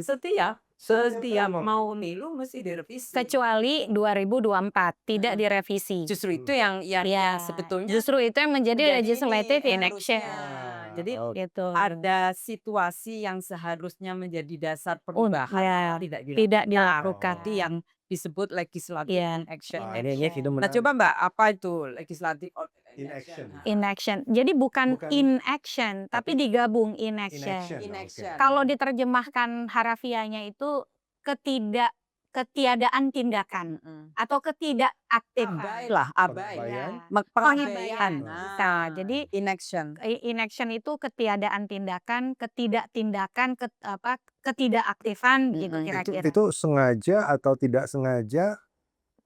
C: Setiap mau pemilu mesti direvisi.
B: Kecuali 2024 tidak
C: Mhm.
B: direvisi.
C: Justru itu yang
B: Ya,
C: sebetulnya
B: justru itu yang menjadi
C: menjadi
B: legislative
C: ini,
B: inaction.
C: harusnya. Jadi
B: Gitu.
C: ada situasi yang seharusnya menjadi dasar perubahan
B: Ya,
C: tidak
B: tidak dilakukan.
C: Itu yang disebut legislative
B: Iya,
C: inaction.
B: inaction.
C: Nah, coba Mbak, apa itu legislative
A: Inaction.
B: Inaction. Jadi bukan
A: Bukan
B: inaction, tapi
A: tapi
B: digabung inaction.
A: inaction,
C: Inaction.
A: oke.
B: Kalau diterjemahkan harafiahnya itu ketiadaan tindakan
C: Mhm.
B: atau ketidakaktifan.
C: Abai lah, abai.
A: Pengabaian.
C: Pengabaian.
B: Nah, jadi
C: inaction.
B: inaction itu ketiadaan tindakan, ketidaktindakan, ketidakaktifan gitu
C: Mhm.
B: kira-kira.
A: Itu sengaja atau tidak sengaja,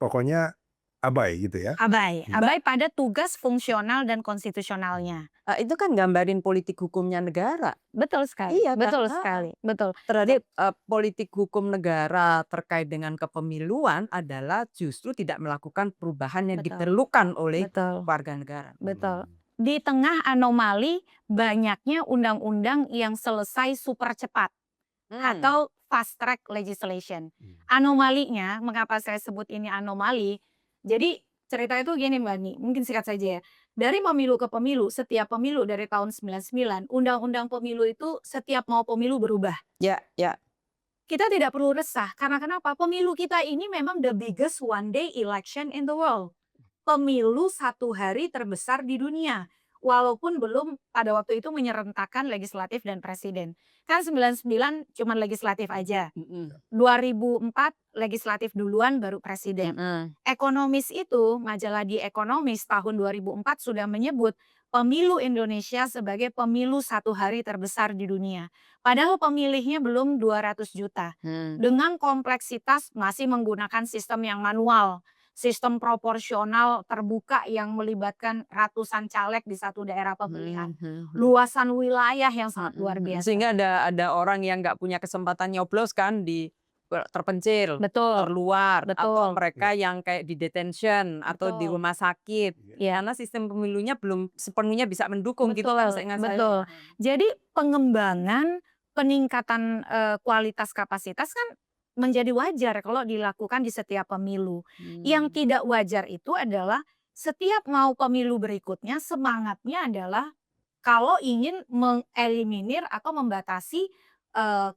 A: pokoknya abai gitu ya?
B: Abai pada tugas fungsional dan konstitusionalnya.
C: Itu kan gambarin politik hukumnya negara.
B: Betul sekali.
C: Iya kan?
B: Betul
C: Heeh.
B: sekali. Betul.
C: Terhadap politik hukum negara terkait dengan kepemiluan adalah justru tidak melakukan perubahan yang
B: Betul.
C: diperlukan oleh
B: Betul.
C: warga negara.
B: Betul. Di tengah anomali banyaknya undang-undang yang selesai super cepat atau fast track legislation. Anomalinya, mengapa saya sebut ini anomali? Jadi cerita itu gini Mbak Ni, mungkin singkat saja ya. Dari pemilu ke pemilu, setiap pemilu dari tahun 99, undang-undang pemilu itu setiap mau pemilu berubah.
C: Ya.
B: Kita tidak perlu resah, karena kenapa? Pemilu kita ini memang the biggest one day election in the world. Pemilu satu hari terbesar di dunia. Walaupun belum pada waktu itu menyerentakkan legislatif dan presiden. Kan 99 cuma legislatif aja. 2004 legislatif duluan baru presiden. Ekonomis itu, majalah The Economist tahun 2004 sudah menyebut pemilu Indonesia sebagai pemilu satu hari terbesar di dunia. Padahal pemilihnya belum 200 juta. Dengan kompleksitas masih menggunakan sistem yang manual. Sistem proporsional terbuka yang melibatkan ratusan caleg di satu daerah pemilihan. Luasan wilayah yang sangat luar biasa.
C: Sehingga ada orang yang nggak punya kesempatan nyoblos kan terpencil,
B: Betul.
C: terluar, atau
B: Betul.
C: mereka yang kayak di detention atau di
B: Betul.
C: rumah sakit.
B: Ya.
C: Karena sistem pemilunya belum sepenuhnya bisa mendukung gitu
B: Betul,
C: kan seingat saya.
B: betul. Jadi pengembangan, peningkatan kualitas kapasitas kan menjadi wajar kalau dilakukan di setiap pemilu. Yang tidak wajar itu adalah setiap mau pemilu berikutnya semangatnya adalah kalau ingin mengeliminir atau membatasi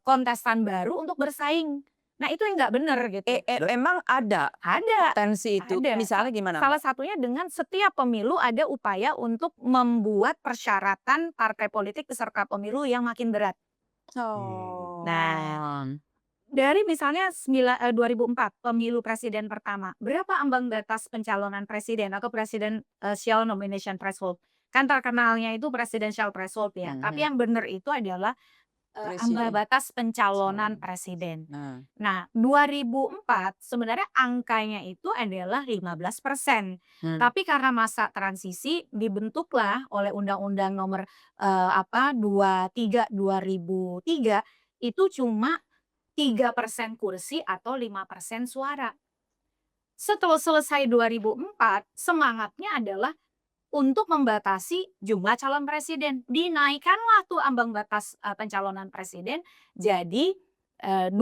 B: kontestan baru untuk bersaing. Nah itu yang nggak bener gitu.
D: Emang ada
B: Ada.
D: tensi itu?
B: Ada.
D: Misalnya gimana,
B: Salah
D: Mbak?
B: satunya dengan setiap pemilu ada upaya untuk membuat persyaratan partai politik peserta pemilu yang makin berat.
D: Oh.
B: Nah, dari misalnya 2004 pemilu presiden pertama, berapa ambang batas pencalonan presiden atau presidential nomination threshold? Kan terkenalnya itu presidential threshold ya. Tapi yang benar itu adalah ambang
D: Presiden.
B: batas pencalonan presiden.
D: Nah,
B: Nah, 2004 sebenarnya angkanya itu adalah 15%. Tapi karena masa transisi dibentuklah oleh Undang-Undang Nomor 23 2003 itu cuma 3% kursi atau 5% suara. Setelah selesai 2004, semangatnya adalah untuk membatasi jumlah calon presiden. Dinaikkanlah tuh ambang batas pencalonan presiden jadi 20%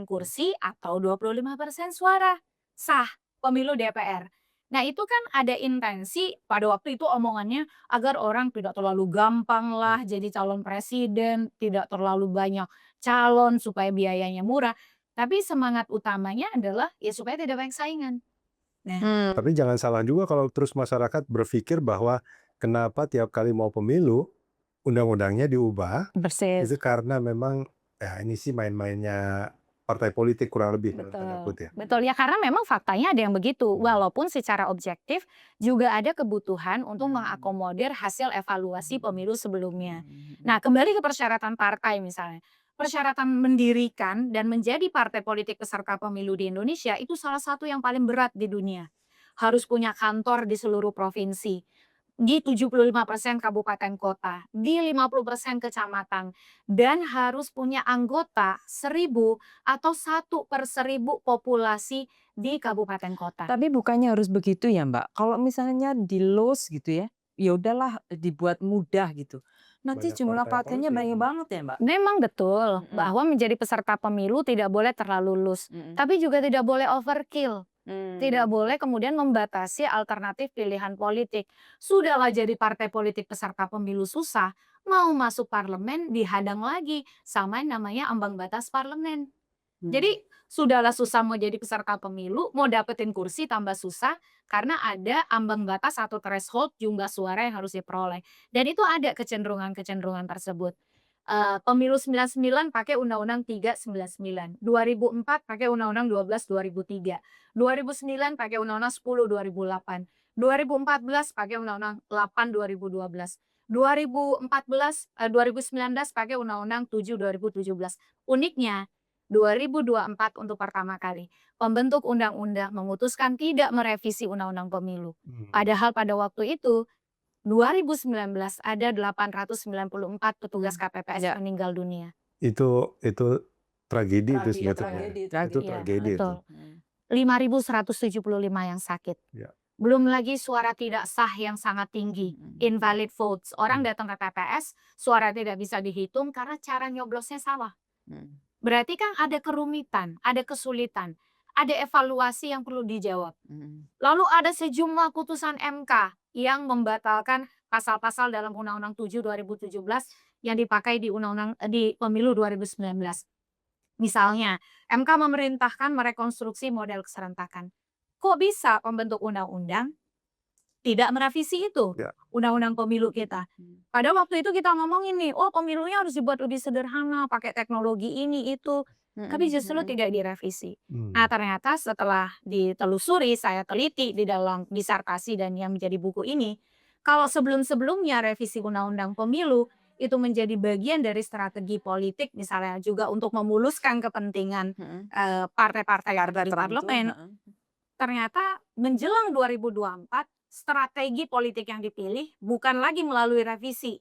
B: kursi atau 25% suara. Sah pemilu DPR. Nah itu kan ada intensi pada waktu itu omongannya agar orang tidak terlalu gampang lah jadi calon presiden, tidak terlalu banyak calon supaya biayanya murah. Tapi semangat utamanya adalah ya supaya tidak banyak saingan. Nah,
A: Tapi jangan salah juga kalau terus masyarakat berpikir bahwa kenapa tiap kali mau pemilu undang-undangnya diubah,
B: persis.
A: itu karena memang ya ini sih main-mainnya partai politik kurang lebih dalam tanda
B: Betul.
A: kutip ya.
B: Betul ya karena memang faktanya ada yang begitu. Walaupun secara objektif juga ada kebutuhan untuk mengakomodir hasil evaluasi pemilu sebelumnya. Nah, kembali ke persyaratan partai misalnya. Persyaratan mendirikan dan menjadi partai politik peserta pemilu di Indonesia itu salah satu yang paling berat di dunia. Harus punya kantor di seluruh provinsi, di 75% kabupaten kota, di 50% kecamatan, dan harus punya anggota 1.000 atau 1/1000 populasi di kabupaten kota.
D: tapi bukannya harus begitu ya, Mbak? Kalau misalnya di los gitu ya, ya udahlah dibuat mudah gitu. Nanti
A: Banyak
D: jumlah
A: partai
D: partainya
A: politik.
D: banyak banget ya, Mbak?
B: Memang betul bahwa menjadi peserta pemilu tidak boleh terlalu loose, tapi juga tidak boleh overkill. Tidak boleh kemudian membatasi alternatif pilihan politik. Sudahlah jadi partai politik peserta pemilu susah, mau masuk parlemen dihadang lagi sama yang namanya ambang batas parlemen. Jadi sudahlah susah mau jadi peserta pemilu, mau dapetin kursi tambah susah karena ada ambang batas atau threshold jumlah suara yang harus diperoleh. Dan itu ada kecenderungan-kecenderungan tersebut. Pemilu 99 pakai Undang-Undang 399, 2004 pakai Undang-Undang 12 2003, 2009 pakai Undang-Undang 10 2008, 2014 pakai Undang-Undang 8 2012, 2019 pakai Undang-Undang 7 2017. Uniknya 2024 untuk pertama kali pembentuk undang-undang memutuskan tidak merevisi undang-undang pemilu. Padahal pada waktu itu 2019 ada 894 petugas KPPS
D: Ya.
B: meninggal dunia.
A: Itu tragedi itu sebetulnya.
D: tragedi,
A: Itu
B: Iya,
A: tragedi itu.
B: betul. 5.175 yang sakit.
A: Ya.
B: Belum lagi suara tidak sah yang sangat tinggi, invalid votes. Orang datang ke TPS, suara tidak bisa dihitung karena cara nyoblosnya salah. Berarti kan ada kerumitan, ada kesulitan, ada evaluasi yang perlu dijawab. Lalu ada sejumlah putusan MK yang membatalkan pasal-pasal dalam Undang-Undang 7 2017 yang dipakai di pemilu 2019. Misalnya, MK memerintahkan merekonstruksi model keserentakan. Kok bisa pembentuk undang-undang tidak merevisi itu,
A: Ya.
B: undang-undang pemilu kita? Pada waktu itu kita ngomongin nih, oh pemilunya harus dibuat lebih sederhana, pakai teknologi ini itu. Tapi justru tidak direvisi. Nah ternyata setelah ditelusuri, saya teliti di dalam disertasi dan yang menjadi buku ini, kalau sebelum-sebelumnya revisi undang-undang pemilu itu menjadi bagian dari strategi politik misalnya juga untuk memuluskan kepentingan partai-partai di parlemen, ternyata menjelang 2024 strategi politik yang dipilih bukan lagi melalui revisi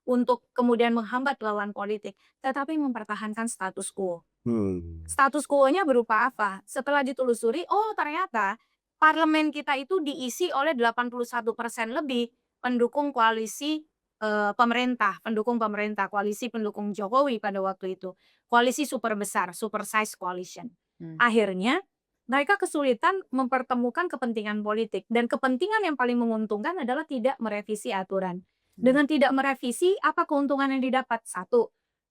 B: untuk kemudian menghambat lawan politik, tetapi mempertahankan status quo. Status quo-nya berupa apa? Setelah ditelusuri, oh ternyata parlemen kita itu diisi oleh 81% lebih pendukung koalisi pemerintah, koalisi pendukung Jokowi pada waktu itu. Koalisi super besar, super size coalition. Akhirnya mereka kesulitan mempertemukan kepentingan politik dan kepentingan yang paling menguntungkan adalah tidak merevisi aturan. Dengan tidak merevisi, apa keuntungan yang didapat? Satu,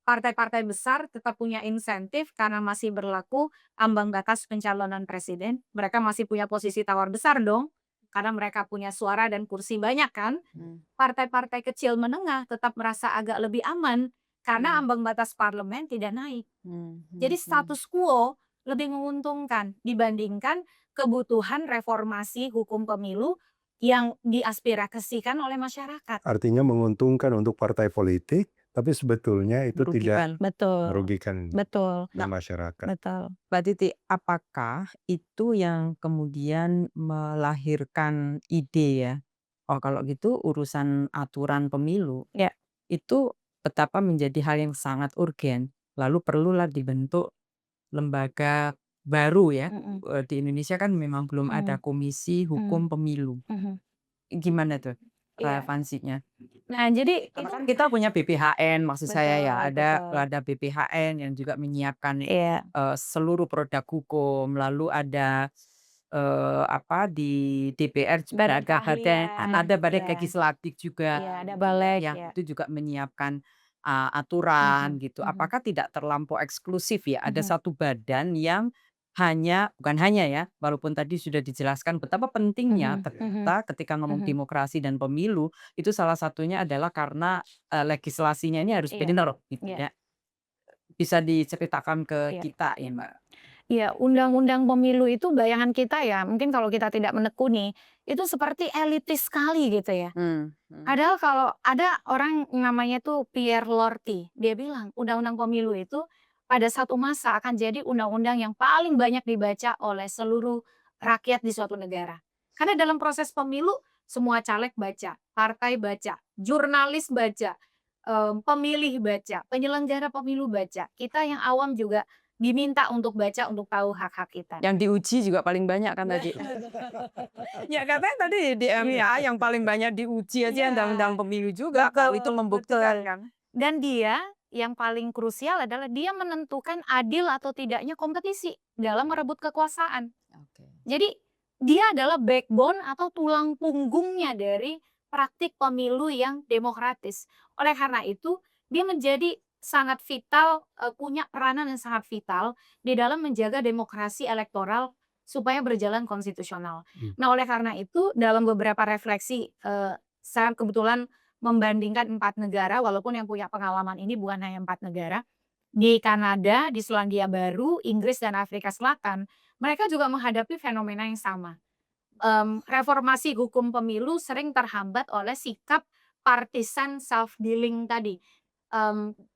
B: partai-partai besar tetap punya insentif karena masih berlaku ambang batas pencalonan presiden. Mereka masih punya posisi tawar besar dong, karena mereka punya suara dan kursi banyak kan. Partai-partai kecil menengah tetap merasa agak lebih aman karena ambang batas parlemen tidak naik. Jadi status quo lebih menguntungkan dibandingkan kebutuhan reformasi hukum pemilu yang diaspirasikan oleh masyarakat.
A: Artinya menguntungkan untuk partai politik, tapi sebetulnya itu tidak
D: Merugikan.
B: Betul,
A: merugikan
B: betul,
D: Nah,
A: masyarakat.
B: betul.
D: Mbak Titi, apakah itu yang kemudian melahirkan ide ya? Oh, kalau gitu urusan aturan pemilu
B: Ya.
D: itu betapa menjadi hal yang sangat urgen. Lalu perlulah dibentuk lembaga baru ya.
B: Mm-mm.
D: Di Indonesia kan memang belum ada Komisi Hukum Pemilu.
B: Mhm.
D: Gimana tuh
B: Iya.
D: relevansinya?
B: Nah, jadi
D: Karena
B: itu
D: kan kita punya BPHN, maksud saya ya,
B: betul.
D: ada BPHN yang juga menyiapkan
B: Iya.
D: seluruh produk hukum, lalu ada di DPR juga
B: Badan
D: ada
B: keahlian,
D: ada badan
B: iya.
D: legislatif juga
B: Iya, ada balek,
D: yang
B: ya.
D: itu juga menyiapkan aturan gitu. Apakah tidak terlampau eksklusif ya? Ada satu badan yang bukan hanya ya, walaupun tadi sudah dijelaskan betapa pentingnya ternyata ketika ngomong demokrasi dan pemilu itu salah satunya adalah karena legislasinya ini harus
B: Iya.
D: benar gitu
B: Iya.
D: ya. Bisa diceritakan ke
B: Iya.
D: kita ya, Mbak?
B: Ya, undang-undang pemilu itu bayangan kita ya, mungkin kalau kita tidak menekuni, itu seperti elitis sekali gitu ya. Padahal kalau ada orang namanya tuh Pierre Lorty, dia bilang undang-undang pemilu itu pada satu masa akan jadi undang-undang yang paling banyak dibaca oleh seluruh rakyat di suatu negara. Karena dalam proses pemilu semua caleg baca, partai baca, jurnalis baca, pemilih baca, penyelenggara pemilu baca. Kita yang awam juga diminta untuk baca untuk tahu hak-hak kita.
D: Yang diuji juga paling banyak kan tadi. Ya katanya tadi di MIA yang paling banyak diuji aja undang-undang pemilu juga kalau itu membuktikan kan.
B: Dan dia yang paling krusial adalah dia menentukan adil atau tidaknya kompetisi dalam merebut kekuasaan. Jadi dia adalah backbone atau tulang punggungnya dari praktik pemilu yang demokratis. Oleh karena itu dia menjadi sangat vital, punya peranan yang sangat vital di dalam menjaga demokrasi elektoral supaya berjalan konstitusional. Nah, oleh karena itu dalam beberapa refleksi, saya kebetulan membandingkan 4 negara, walaupun yang punya pengalaman ini bukan hanya 4 negara. Di Kanada, di Selandia Baru, Inggris, dan Afrika Selatan, mereka juga menghadapi fenomena yang sama. Reformasi hukum pemilu sering terhambat oleh sikap partisan self-dealing tadi.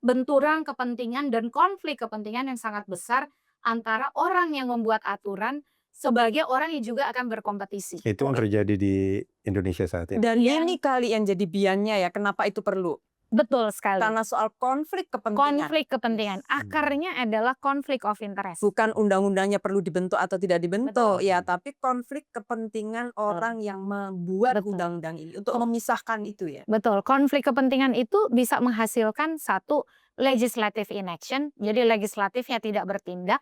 B: Benturan kepentingan dan konflik kepentingan yang sangat besar antara orang yang membuat aturan sebagai orang yang juga akan berkompetisi.
A: Itu yang terjadi di Indonesia saat ini.
D: Dan ini kali yang jadi biannya ya, kenapa itu perlu?
B: Betul sekali.
D: Karena soal konflik kepentingan.
B: Konflik kepentingan. Akarnya adalah konflik of interest.
D: Bukan undang-undangnya perlu dibentuk atau tidak dibentuk,
B: Betul.
D: ya, tapi konflik kepentingan orang yang membuat undang-undang ini untuk memisahkan itu ya.
B: Betul. Konflik kepentingan itu bisa menghasilkan satu legislative inaction, jadi legislatifnya tidak bertindak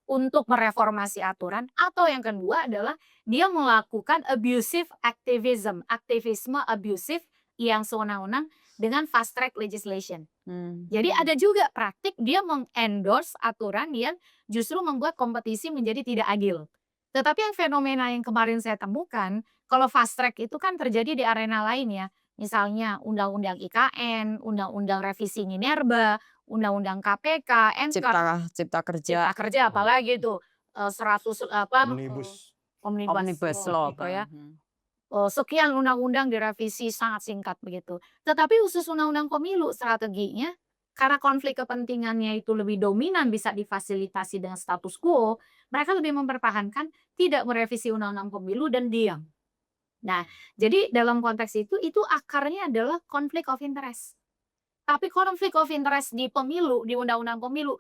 B: untuk mereformasi aturan, atau yang kedua adalah dia melakukan abusive activism, aktivisme abusif yang sewenang-wenang dengan fast track legislation. Jadi ada juga praktik dia mengendorse aturan yang justru membuat kompetisi menjadi tidak adil. Tetapi yang fenomena yang kemarin saya temukan, kalau fast track itu kan terjadi di arena lain ya. Misalnya undang-undang IKN, undang-undang revisi Minerba, undang-undang KPK,
D: Cipta kerja
B: apalagi itu 100
D: omnibus law
B: gitu ya. Sekian undang-undang direvisi sangat singkat begitu. Tetapi khusus undang-undang pemilu strateginya karena konflik kepentingannya itu lebih dominan bisa difasilitasi dengan status quo, mereka lebih mempertahankan tidak merevisi undang-undang pemilu dan diam. Nah, jadi dalam konteks itu akarnya adalah konflik of interest. Tapi konflik of interest di pemilu, di undang-undang pemilu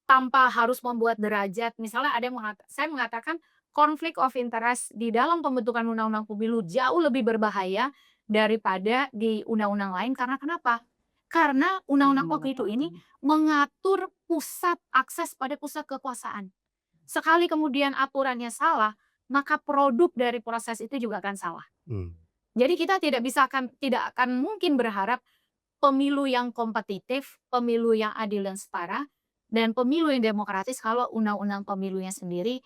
B: tanpa harus membuat derajat, misalnya ada yang saya mengatakan konflik of interest di dalam pembentukan undang-undang pemilu jauh lebih berbahaya daripada di undang-undang lain. Karena kenapa? Karena undang-undang pemilu ini mengatur pusat akses pada pusat kekuasaan. Sekali kemudian aturannya salah, maka produk dari proses itu juga akan salah. Jadi kita tidak akan mungkin berharap
E: pemilu yang kompetitif, pemilu yang adil dan setara, dan pemilu yang demokratis kalau undang-undang pemilunya sendiri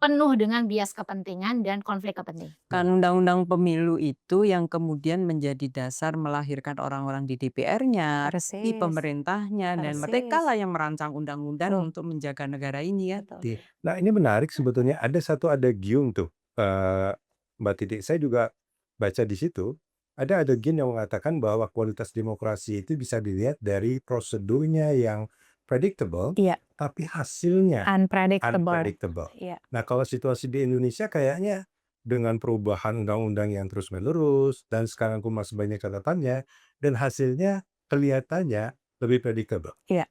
E: penuh dengan bias kepentingan dan konflik kepentingan.
D: Kan undang-undang pemilu itu yang kemudian menjadi dasar melahirkan orang-orang di DPR-nya, di
B: Persis.
D: pemerintahnya, dan mereka
B: Persis.
D: lah yang merancang undang-undang
B: Betul.
D: untuk menjaga negara ini kan.
B: Betul.
A: Nah, ini menarik sebetulnya. Ada satu adagium tuh, Mbak Titi. Saya juga baca di situ. Ada adegium yang mengatakan bahwa kualitas demokrasi itu bisa dilihat dari prosedurnya yang predictable,
B: Iya,
A: tapi hasilnya
B: unpredictable.
A: unpredictable.
B: Iya.
A: Nah, kalau situasi di Indonesia kayaknya dengan perubahan undang-undang yang terus-menerus dan sekarang pun masih banyak catatannya dan hasilnya kelihatannya lebih predictable.
B: Iya.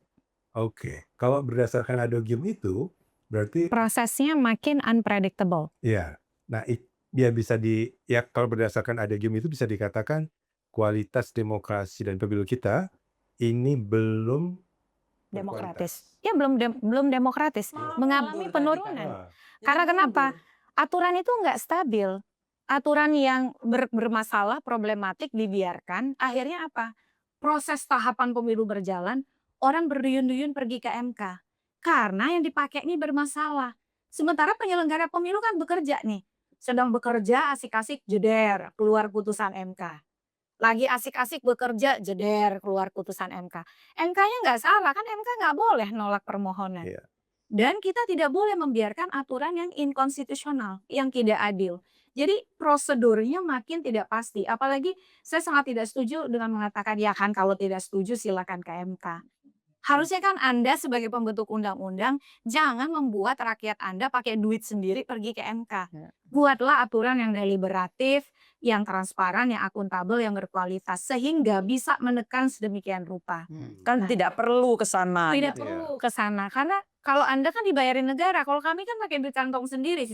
A: Oke, kalau berdasarkan adegium itu berarti
B: Prosesnya makin unpredictable.
A: ya. Nah, dia bisa kalau berdasarkan adegium itu bisa dikatakan kualitas demokrasi dan pemilu kita ini belum
B: Demokratis. Ya belum demokratis, mengalami penurunan. Karena kenapa? Aturan itu nggak stabil. Aturan yang bermasalah, problematik dibiarkan, akhirnya apa? Proses tahapan pemilu berjalan, orang berduyun-duyun pergi ke MK. Karena yang dipakai ini bermasalah. Sementara penyelenggara pemilu kan bekerja nih. Sedang bekerja asik-asik jeder, keluar putusan MK. Lagi asik-asik bekerja, jeder, keluar putusan MK. MK-nya nggak salah, kan MK nggak boleh nolak permohonan.
A: Iya.
B: Dan kita tidak boleh membiarkan aturan yang inkonstitusional, yang tidak adil. Jadi prosedurnya makin tidak pasti. Apalagi saya sangat tidak setuju dengan mengatakan, ya kan kalau tidak setuju silakan ke MK. Harusnya kan Anda sebagai pembentuk undang-undang jangan membuat rakyat Anda pakai duit sendiri pergi ke MK. Buatlah aturan yang deliberatif, yang transparan, yang akuntabel, yang berkualitas sehingga bisa menekan sedemikian rupa.
D: Kan tidak perlu ke sana.
B: Tidak
D: gitu.
B: perlu ke sana karena kalau Anda kan dibayarin negara, kalau kami kan pakai duit kantong sendiri.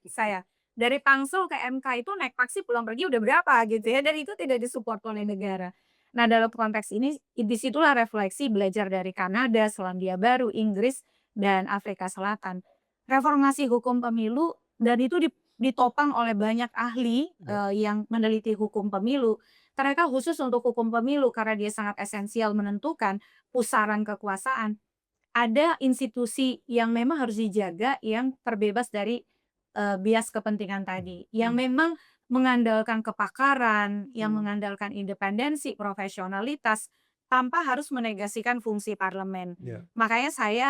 B: Saya dari Tangsel ke MK itu naik taksi pulang pergi udah berapa gitu ya, dan itu tidak disupport oleh negara. Nah, dalam konteks ini disitulah refleksi belajar dari Kanada, Selandia Baru, Inggris, dan Afrika Selatan. Reformasi hukum pemilu dan itu ditopang oleh banyak ahli yang meneliti hukum pemilu. Mereka khusus untuk hukum pemilu karena dia sangat esensial menentukan pusaran kekuasaan. Ada institusi yang memang harus dijaga yang terbebas dari bias kepentingan tadi, yang memang mengandalkan kepakaran, yang mengandalkan independensi, profesionalitas, tanpa harus menegasikan fungsi parlemen.
A: Iya.
B: Makanya saya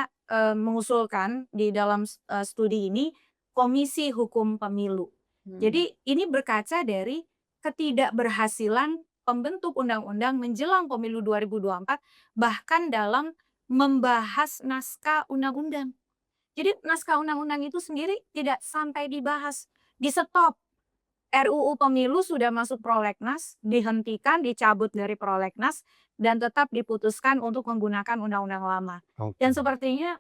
B: mengusulkan di dalam studi ini Komisi Hukum Pemilu. Jadi ini berkaca dari ketidakberhasilan pembentuk undang-undang menjelang pemilu 2024, bahkan dalam membahas naskah undang-undang. Jadi naskah undang-undang itu sendiri tidak sampai dibahas, di-stop. RUU Pemilu sudah masuk prolegnas, dihentikan, dicabut dari prolegnas, dan tetap diputuskan untuk menggunakan undang-undang lama.
A: Oke.
B: Dan sepertinya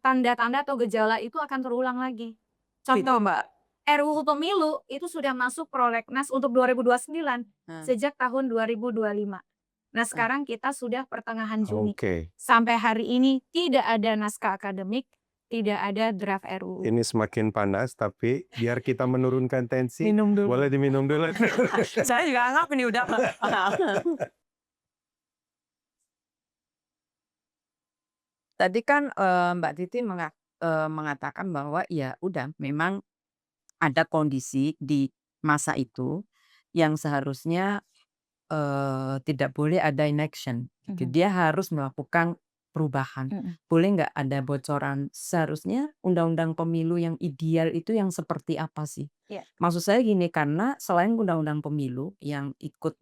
B: tanda-tanda atau gejala itu akan terulang lagi. Contoh,
D: Mbak.
B: RUU Pemilu itu sudah masuk prolegnas untuk 2029 sejak tahun 2025. Nah, sekarang kita sudah pertengahan Juni.
A: Oke.
B: Sampai hari ini tidak ada naskah akademik, tidak ada draft RUU.
A: Ini semakin panas, tapi biar kita menurunkan tensi,
B: Minum dulu.
A: boleh diminum dulu.
D: Saya juga anggap ini udah. Tadi kan Mbak Titi mengatakan bahwa ya udah memang ada kondisi di masa itu yang seharusnya tidak boleh ada inaction. Dia harus melakukan perubahan. Boleh nggak ada bocoran seharusnya undang-undang pemilu yang ideal itu yang seperti apa sih?
B: Iya.
D: Maksud saya gini, karena selain undang-undang pemilu yang ikut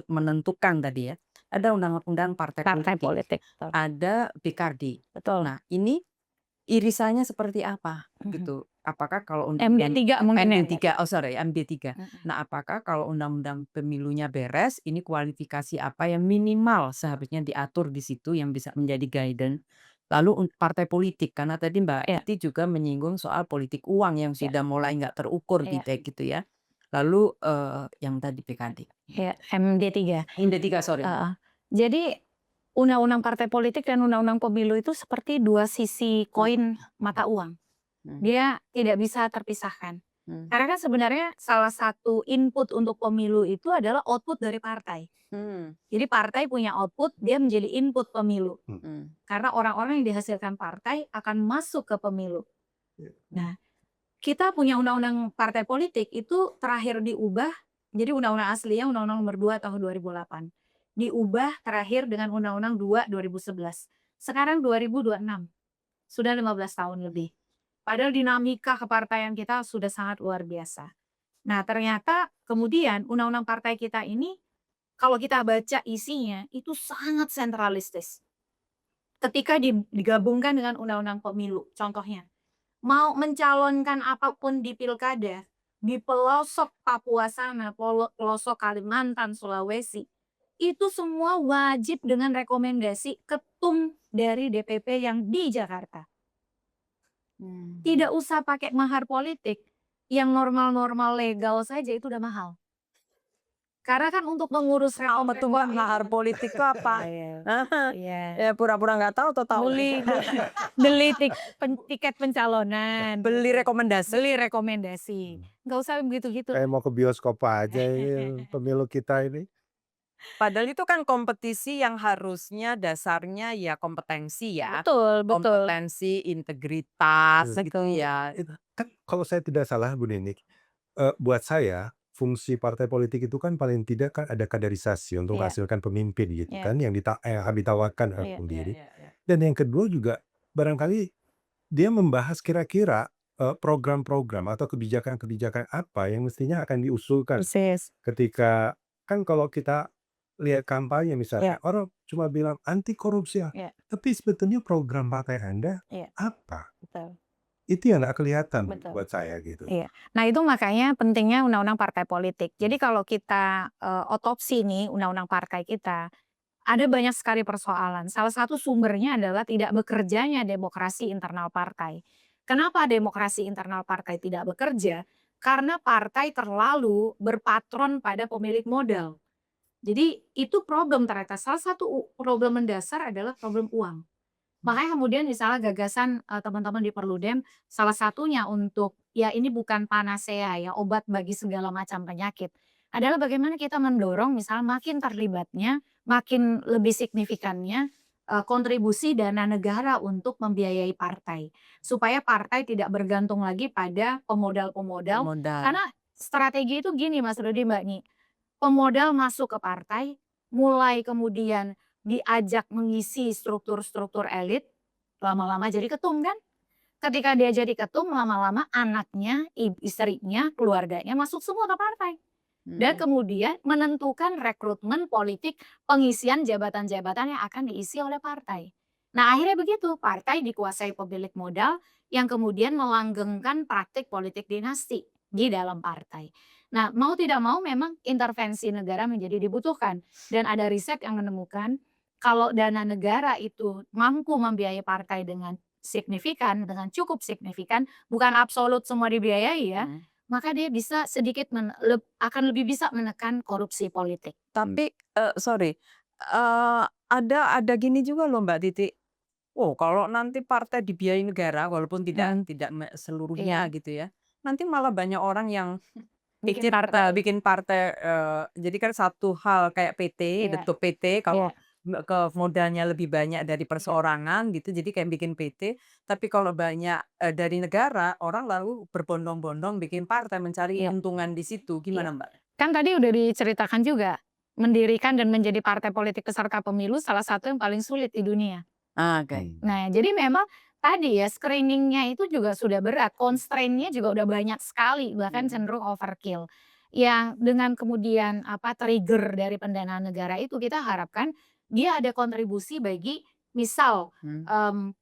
D: menentukan tadi ya, ada undang-undang partai politik,
B: Betul.
D: ada BKD.
B: Betul.
D: Nah, ini irisannya seperti apa gitu? Apakah kalau
B: MD3 mungkin ya?
D: MD3. Nah, apakah kalau undang-undang pemilunya beres, ini kualifikasi apa yang minimal seharusnya diatur di situ yang bisa menjadi guidance? Lalu partai politik, karena tadi Mbak
B: Iya.
D: Titi juga menyinggung soal politik uang yang sudah mulai nggak terukur
B: Iya.
D: gitu ya. Lalu yang tadi BKD.
B: Ya, MD3.
D: MD3, sorry.
B: Jadi undang-undang partai politik dan undang-undang pemilu itu seperti dua sisi koin mata uang. Dia tidak bisa terpisahkan. Karena kan sebenarnya salah satu input untuk pemilu itu adalah output dari partai. Jadi partai punya output, dia menjadi input pemilu. Karena orang-orang yang dihasilkan partai akan masuk ke pemilu.
A: Iya.
B: Nah, kita punya undang-undang partai politik itu terakhir diubah, jadi undang-undang aslinya Undang-Undang Nomor 2 tahun 2008. Diubah terakhir dengan Undang-Undang 2 2011. Sekarang 2026. Sudah 15 tahun lebih. Padahal dinamika kepartaian kita sudah sangat luar biasa. Nah, ternyata kemudian undang-undang partai kita ini kalau kita baca isinya itu sangat sentralistis. Ketika digabungkan dengan undang-undang pemilu, contohnya mau mencalonkan apapun di pilkada, di pelosok Papua sana, pelosok Kalimantan, Sulawesi, itu semua wajib dengan rekomendasi ketum dari DPP yang di Jakarta. Tidak usah pakai mahar politik, yang normal-normal legal saja itu udah mahal. Karena kan untuk mengurus
D: Apa tuh Mbak, mahar politik itu apa? Ya pura-pura nggak tahu atau tahu?
B: Beli tiket pencalonan,
D: Beli rekomendasi.
B: beli rekomendasi. Nggak usah begitu-gitu.
A: Kayak mau ke bioskop aja ini pemilu kita ini.
D: Padahal itu kan kompetisi yang harusnya dasarnya ya kompetensi ya.
B: Betul, betul.
D: Kompetensi, integritas gitu ya.
A: Kan kalau saya tidak salah Bu Ninik, buat saya fungsi partai politik itu kan paling tidak kan ada kaderisasi untuk
B: Iya.
A: menghasilkan pemimpin gitu
B: Iya.
A: kan yang ditawarkan oleh
B: Iya.
A: sendiri.
D: Ya, ya.
A: Dan yang kedua juga barangkali dia membahas kira-kira program-program atau kebijakan-kebijakan apa yang mestinya akan diusulkan
B: Persis.
A: ketika kan kalau kita lihat kampanye misalnya orang cuma bilang anti korupsi
B: Iya.
A: tapi sebetulnya program partai Anda
B: Iya.
A: apa?
B: Betul.
A: Itu yang nggak kelihatan
B: Betul.
A: buat saya gitu.
B: Iya. Nah, itu makanya pentingnya undang-undang partai politik. Jadi kalau kita otopsi nih undang-undang partai kita, ada banyak sekali persoalan. Salah satu sumbernya adalah tidak bekerjanya demokrasi internal partai. Kenapa demokrasi internal partai tidak bekerja? Karena partai terlalu berpatron pada pemilik modal. Jadi itu problem ternyata. Salah satu problem mendasar adalah problem uang. Makanya kemudian misalnya gagasan teman-teman di Perludem, salah satunya untuk ya ini bukan panacea ya, obat bagi segala macam penyakit. Adalah bagaimana kita mendorong misalnya makin terlibatnya, makin lebih signifikannya kontribusi dana negara untuk membiayai partai. Supaya partai tidak bergantung lagi pada pemodal-pemodal.
D: Modal.
B: Karena strategi itu gini Mas Rudi, Mbak Ni. Pemodal masuk ke partai, mulai kemudian diajak mengisi struktur-struktur elit, lama-lama jadi ketum kan. Ketika dia jadi ketum, lama-lama anaknya, istrinya, keluarganya masuk semua ke partai. Dan kemudian menentukan rekrutmen politik pengisian jabatan-jabatan yang akan diisi oleh partai. Nah akhirnya begitu, partai dikuasai pemilik modal yang kemudian melanggengkan praktik politik dinasti di dalam partai. Nah mau tidak mau memang intervensi negara menjadi dibutuhkan. Dan ada riset yang menemukan kalau dana negara itu mampu membiayai partai dengan signifikan, dengan cukup signifikan, bukan absolut semua dibiayai ya, maka dia bisa sedikit akan lebih bisa menekan korupsi politik.
D: Tapi sorry, ada gini juga loh Mbak Titi. Oh kalau nanti partai dibiayai negara walaupun tidak seluruhnya gitu ya, nanti malah banyak orang yang bikin partai. Jadi kan satu hal kayak PT, bentuk PT kalau ke modalnya lebih banyak dari perseorangan gitu, jadi kayak bikin PT. Tapi kalau banyak dari negara, orang lalu berbondong-bondong bikin partai mencari untungan di situ. Gimana Mbak?
B: Kan tadi udah diceritakan juga, mendirikan dan menjadi partai politik peserta pemilu salah satu yang paling sulit di dunia.
D: Oke.
B: Nah jadi memang tadi ya screeningnya itu juga sudah berat, constraint-nya juga udah banyak sekali, bahkan cenderung overkill. Yang dengan kemudian trigger dari pendanaan negara itu kita harapkan dia ada kontribusi bagi misal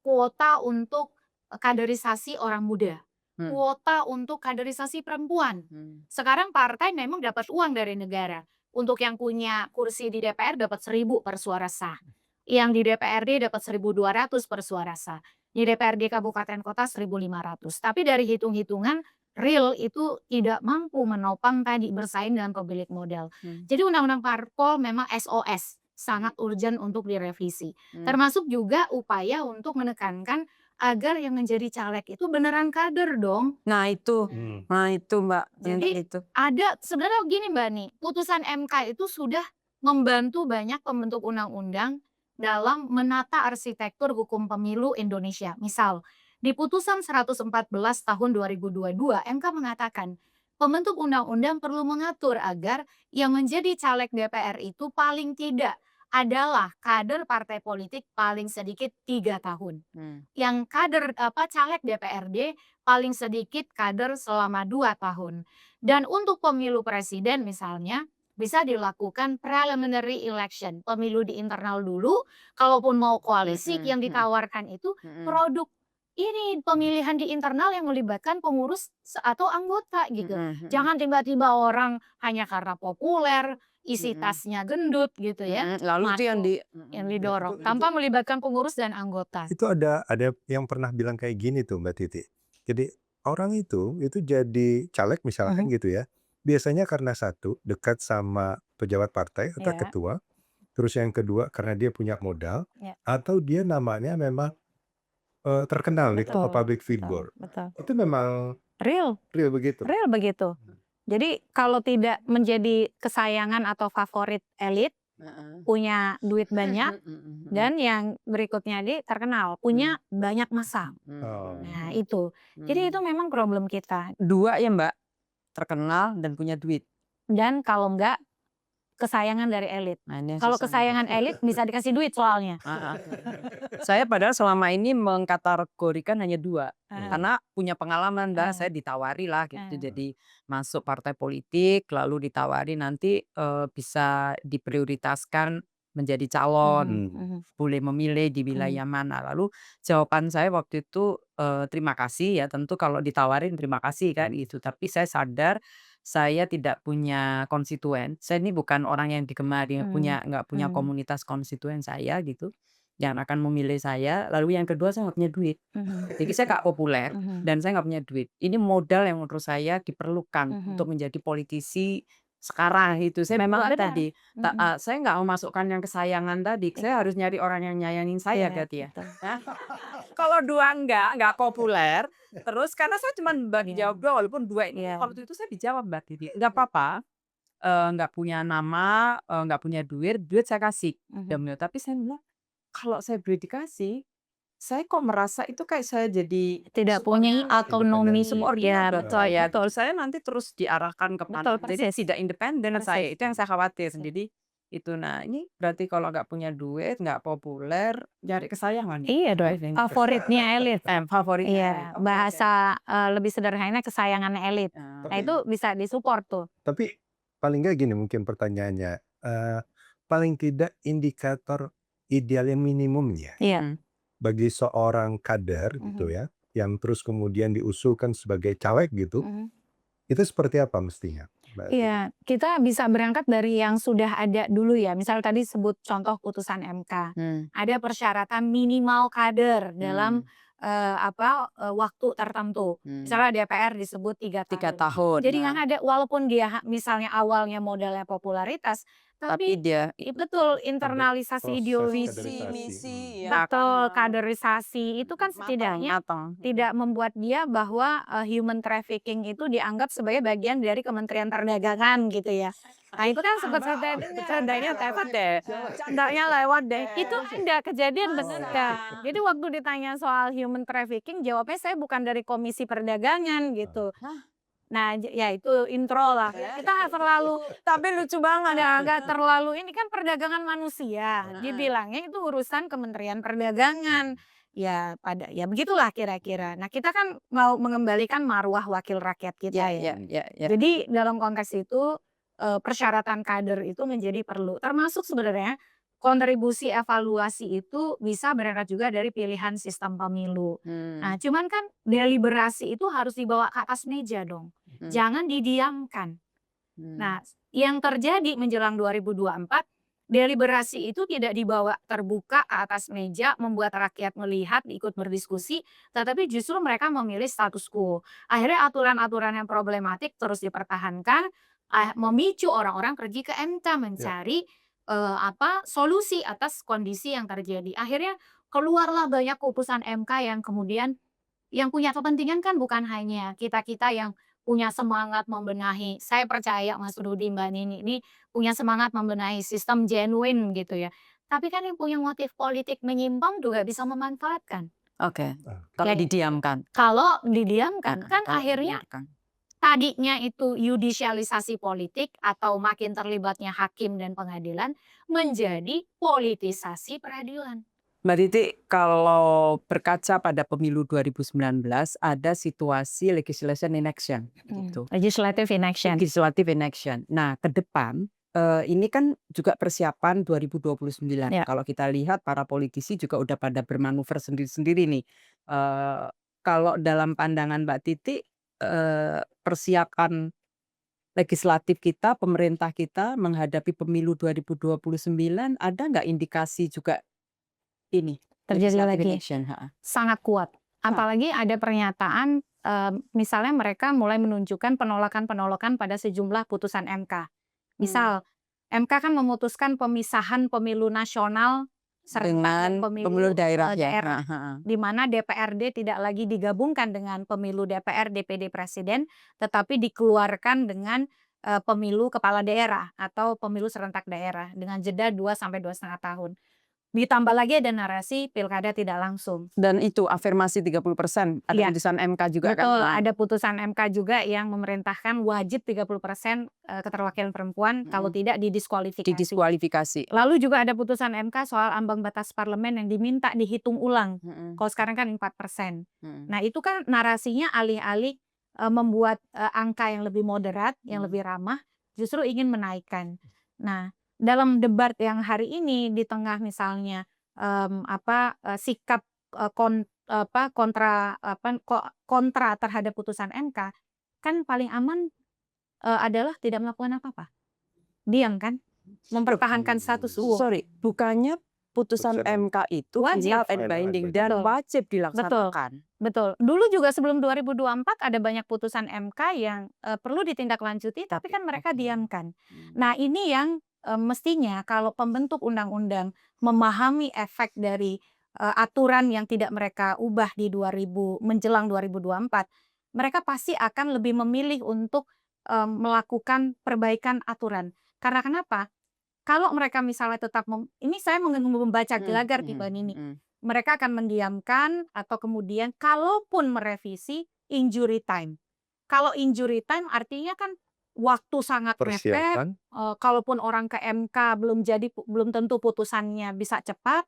B: kuota untuk kaderisasi orang muda, kuota untuk kaderisasi perempuan. Sekarang partai memang dapat uang dari negara. Untuk yang punya kursi di DPR dapat 1.000 per suara sah. Yang di DPRD dapat 1.200 per suara sah. Di DPRD kabupaten kota 1.500. Tapi dari hitung-hitungan real itu tidak mampu menopang tadi bersaing dengan pemilik modal. Jadi undang-undang parpol memang SOS, sangat urgent untuk direvisi. Termasuk juga upaya untuk menekankan
E: agar yang menjadi caleg itu beneran kader dong.
D: Nah itu Mbak, yang
E: Jadi
D: itu.
E: ada sebenarnya gini Mbak nih, putusan MK itu sudah membantu banyak pembentuk undang-undang dalam menata arsitektur hukum pemilu Indonesia. Misal, di putusan 114 tahun 2022, MK mengatakan pembentuk undang-undang perlu mengatur agar yang menjadi caleg DPR itu paling tidak adalah kader partai politik paling sedikit 3 tahun. Yang kader caleg DPRD paling sedikit kader selama 2 tahun. Dan untuk pemilu presiden misalnya bisa dilakukan preliminary election, pemilu di internal dulu, kalaupun mau koalisi yang ditawarkan itu produk ini pemilihan di internal yang melibatkan pengurus atau anggota gitu. Jangan tiba-tiba orang hanya karena populer, isi tasnya gendut gitu ya,
D: Lalu itu yang
E: masuk, yang didorong tanpa melibatkan pengurus dan anggota.
A: Itu ada yang pernah bilang kayak gini tuh Mbak Titi. Jadi orang itu jadi caleg misalkan gitu ya. Biasanya karena satu dekat sama pejabat partai atau
B: Ya.
A: ketua, terus yang kedua karena dia punya modal,
B: Ya.
A: atau dia namanya memang terkenal nih
B: Betul,
A: public
B: betul,
A: figure.
B: betul.
A: Itu memang
B: Real
A: begitu.
B: real begitu. Jadi kalau tidak menjadi kesayangan atau favorit elit, punya duit banyak, dan yang berikutnya terkenal, punya banyak massa.
A: Oh.
B: Nah itu. Jadi itu memang problem kita.
D: 2 ya Mbak, terkenal dan punya duit.
B: Dan kalau enggak, kesayangan dari elit.
D: Nah ini yang
B: Kalau
D: susah nih.
B: kesayangan elit bisa dikasih duit soalnya.
D: Saya padahal selama ini mengkategorikan hanya 2.
B: Ah.
D: Karena punya pengalaman Mbak,
B: Ah.
D: saya ditawari lah gitu.
B: Ah.
D: Jadi masuk partai politik, lalu ditawari nanti bisa diprioritaskan menjadi calon, boleh memilih di wilayah mana. Lalu jawaban saya waktu itu terima kasih ya, tentu kalau ditawarin terima kasih kan gitu. Tapi saya sadar saya tidak punya konstituen. Saya ini bukan orang yang digemari, nggak punya komunitas konstituen saya gitu yang akan memilih saya. Lalu yang kedua saya nggak punya duit. Jadi saya nggak populer dan saya nggak punya duit. Ini modal yang menurut saya diperlukan untuk menjadi politisi sekarang itu. Saya
B: Memang
D: bilang
B: benar.
D: tadi, saya nggak memasukkan yang kesayangan tadi. Saya harus nyari orang yang nyayangin saya
B: Iya,
D: berarti ya.
B: betul.
D: Hah? Kalau 2 nggak populer. Terus karena saya cuma jawab 2 walaupun 2 ini
B: Iya.
D: waktu itu saya dijawab Mbak Titi, nggak apa-apa, nggak punya nama, nggak punya duit saya kasih. Tapi saya bilang, kalau saya boleh dikasih, saya kok merasa itu kayak saya jadi
B: Tidak punya autonomi. Ya, betul,
D: ya,
B: betul.
D: saya nanti terus diarahkan ke
B: Betul,
D: mana. Jadi
B: persis.
D: tidak independen saya,
B: Persis.
D: itu yang saya khawatir. Jadi itu, nah ini berarti kalau nggak punya duit, nggak populer, cari kesayangan.
B: Iya dong, favoritnya elit.
D: Favoritnya
B: Iya,
D: elit. Oke,
B: bahasa lebih sederhana kesayangan elit.
D: oke.
B: Nah itu bisa disupport tuh.
A: Tapi paling nggak gini mungkin pertanyaannya, paling tidak indikator idealnya minimumnya
B: Iya.
A: bagi seorang kader gitu ya, yang terus kemudian diusulkan sebagai caleg gitu, itu seperti apa mestinya, Mbak Titi?
B: Iya, kita bisa berangkat dari yang sudah ada dulu ya. Misal tadi sebut contoh putusan MK. Ada persyaratan minimal kader dalam waktu tertentu. Misalnya DPR disebut 3
D: 3
B: tahun.
D: tahun.
B: Jadi
D: Nah,
B: kan ada walaupun dia misalnya awalnya modalnya popularitas,
D: tapi
B: tapi
D: dia
B: betul internalisasi
A: Proses
B: ideologi.
D: visi
A: kaderisasi.
D: misi ya
B: Betul,
D: kan,
B: kaderisasi itu kan setidaknya
D: matang.
B: tidak membuat dia bahwa human trafficking itu dianggap sebagai bagian dari Kementerian Perdagangan gitu ya. Nah itu kan candanya lewat deh. Candanya lewat deh. Itu ada kejadian beneran. Jadi waktu ditanya soal human trafficking, jawabnya saya bukan dari Komisi Perdagangan gitu. Nah ya itu intro lah. Kita nggak terlalu,
D: Tapi lucu banget.
B: nggak terlalu ini kan perdagangan manusia. Dibilangnya itu urusan Kementerian Perdagangan. Ya begitulah kira-kira. Nah kita kan mau mengembalikan marwah wakil rakyat kita ya.
D: Ya.
B: Jadi dalam konteks itu persyaratan kader itu menjadi perlu. Termasuk sebenarnya kontribusi evaluasi itu bisa berangkat juga dari pilihan sistem pemilu. Nah cuman kan deliberasi itu harus dibawa ke atas meja dong. Jangan didiamkan. Nah yang terjadi menjelang 2024, deliberasi itu tidak dibawa terbuka ke atas meja, membuat rakyat melihat, ikut berdiskusi, tetapi justru mereka memilih status quo. Akhirnya aturan-aturan yang problematik terus dipertahankan, memicu orang-orang pergi ke MK mencari solusi atas kondisi yang terjadi. Akhirnya
E: keluarlah banyak putusan MK yang kemudian yang punya kepentingan kan bukan hanya kita-kita yang punya semangat membenahi. Saya percaya Mas Rudi, Mbak Nini ini punya semangat membenahi sistem genuine gitu ya. Tapi kan yang punya motif politik menyimpang juga bisa memanfaatkan.
D: Oke.
A: Oke.
D: Kalau
E: Kayak
D: didiamkan.
E: kalau didiamkan kan
D: Kalau
E: akhirnya
D: dibiarkan.
E: tadinya itu yudisialisasi politik atau makin terlibatnya hakim dan pengadilan menjadi politisasi peradilan.
D: Mbak Titi, kalau berkaca pada pemilu 2019 ada situasi legislation in action gitu.
B: Legislative in action.
D: Legislative in action. Nah, ke depan ini kan juga persiapan 2029.
B: Ya.
D: Kalau kita lihat para politisi juga udah pada bermanuver sendiri-sendiri nih. Kalau dalam pandangan Mbak Titi, persiapan legislatif kita, pemerintah kita menghadapi pemilu 2029 ada nggak indikasi juga ini
B: Terjadi
D: legislative in
B: lagi.
D: action? Ha.
B: Sangat kuat. Apalagi ada pernyataan misalnya mereka mulai menunjukkan penolakan-penolakan pada sejumlah putusan MK. Misal MK kan memutuskan pemisahan pemilu nasional serta
D: Dengan pemilu daerah ya.
B: daerah,
D: Ha.
B: di mana DPRD tidak lagi digabungkan dengan pemilu DPR, DPD Presiden, tetapi dikeluarkan dengan pemilu kepala daerah atau pemilu serentak daerah dengan jeda 2 sampai 2,5 tahun. Ditambah lagi ada narasi pilkada tidak langsung.
D: Dan itu afirmasi 30%. Ada
B: Iya.
D: putusan MK juga
B: Betul,
D: kan.
B: ada putusan MK juga yang memerintahkan wajib 30% keterwakilan perempuan, kalau tidak didiskualifikasi.
D: Didiskualifikasi.
B: Lalu juga ada putusan MK soal ambang batas parlemen yang diminta dihitung ulang. Kalau sekarang kan 4%. Nah, itu kan narasinya alih-alih membuat angka yang lebih moderat, yang lebih ramah, justru ingin menaikkan. Nah, dalam debat yang hari ini di tengah misalnya sikap kontra terhadap putusan MK, kan paling aman adalah tidak melakukan apa-apa. Diam kan? Mempertahankan status quo.
D: Sorry, bukannya putusan
A: Putusan
D: MK itu
B: Wajib.
D: final and binding dan
B: Betul.
D: wajib dilaksanakan.
B: Betul. Dulu juga sebelum 2024 ada banyak putusan MK yang perlu ditindaklanjuti, tapi kan mereka diamkan. Nah, ini yang mestinya kalau pembentuk undang-undang memahami efek dari aturan yang tidak mereka ubah di menjelang 2024, mereka pasti akan lebih memilih untuk melakukan perbaikan aturan. Karena kenapa? Kalau mereka misalnya tetap ini saya membaca gelagar di Mbak Nini. Mereka akan mendiamkan atau kemudian kalaupun merevisi injury time. Kalau injury time artinya kan waktu sangat mepet.
A: Persiapan.
B: Kalaupun orang ke MK belum tentu putusannya bisa cepat.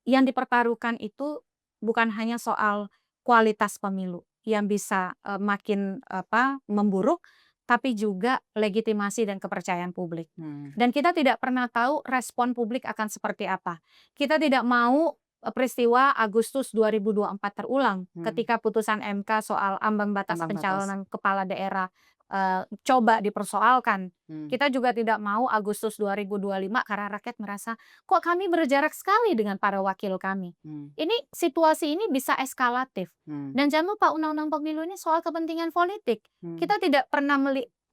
B: Yang dipertaruhkan itu bukan hanya soal kualitas pemilu yang bisa makin memburuk, tapi juga legitimasi dan kepercayaan publik. Dan kita tidak pernah tahu respon publik akan seperti apa. Kita tidak mau peristiwa Agustus 2024 terulang ketika putusan MK soal ambang batas pencalonan kepala daerah coba dipersoalkan. Kita juga tidak mau Agustus 2025 karena rakyat merasa kok kami berjarak sekali dengan para wakil kami. Ini situasi ini bisa eskalatif. Dan jangan lupa undang-undang pemilu ini soal kepentingan politik. Kita tidak pernah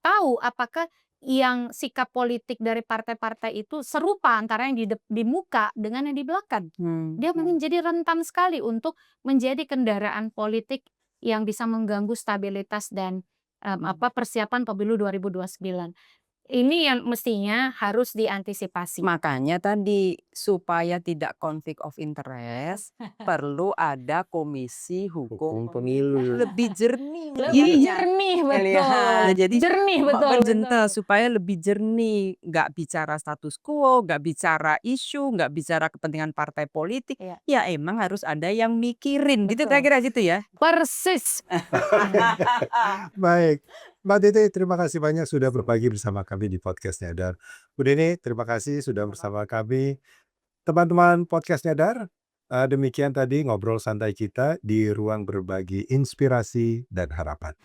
B: tahu apakah yang sikap politik dari partai-partai itu serupa antara yang di muka dengan yang di belakang. Dia menjadi rentan sekali untuk menjadi kendaraan politik yang bisa mengganggu stabilitas dan persiapan pemilu 2029. Ini yang mestinya harus diantisipasi.
D: Makanya tadi supaya tidak konflik of interest perlu ada komisi hukum
A: Pemilu.
D: lebih jernih.
B: Lebih jernih, betul.
D: Jadi
B: Jernih, betul.
D: menjenta supaya lebih jernih, nggak bicara status quo, nggak bicara isu, nggak bicara kepentingan partai politik.
B: Iya.
D: Ya emang harus ada yang mikirin. Gitu
B: Betul.
D: kira-kira gitu ya.
B: Persis.
A: Baik, Mbak Titi, terima kasih banyak sudah berbagi bersama kami di Podcast Nyadar. Bu Nini, terima kasih sudah bersama kami. Teman-teman Podcast Nyadar, demikian tadi ngobrol santai kita di ruang berbagi inspirasi dan harapan.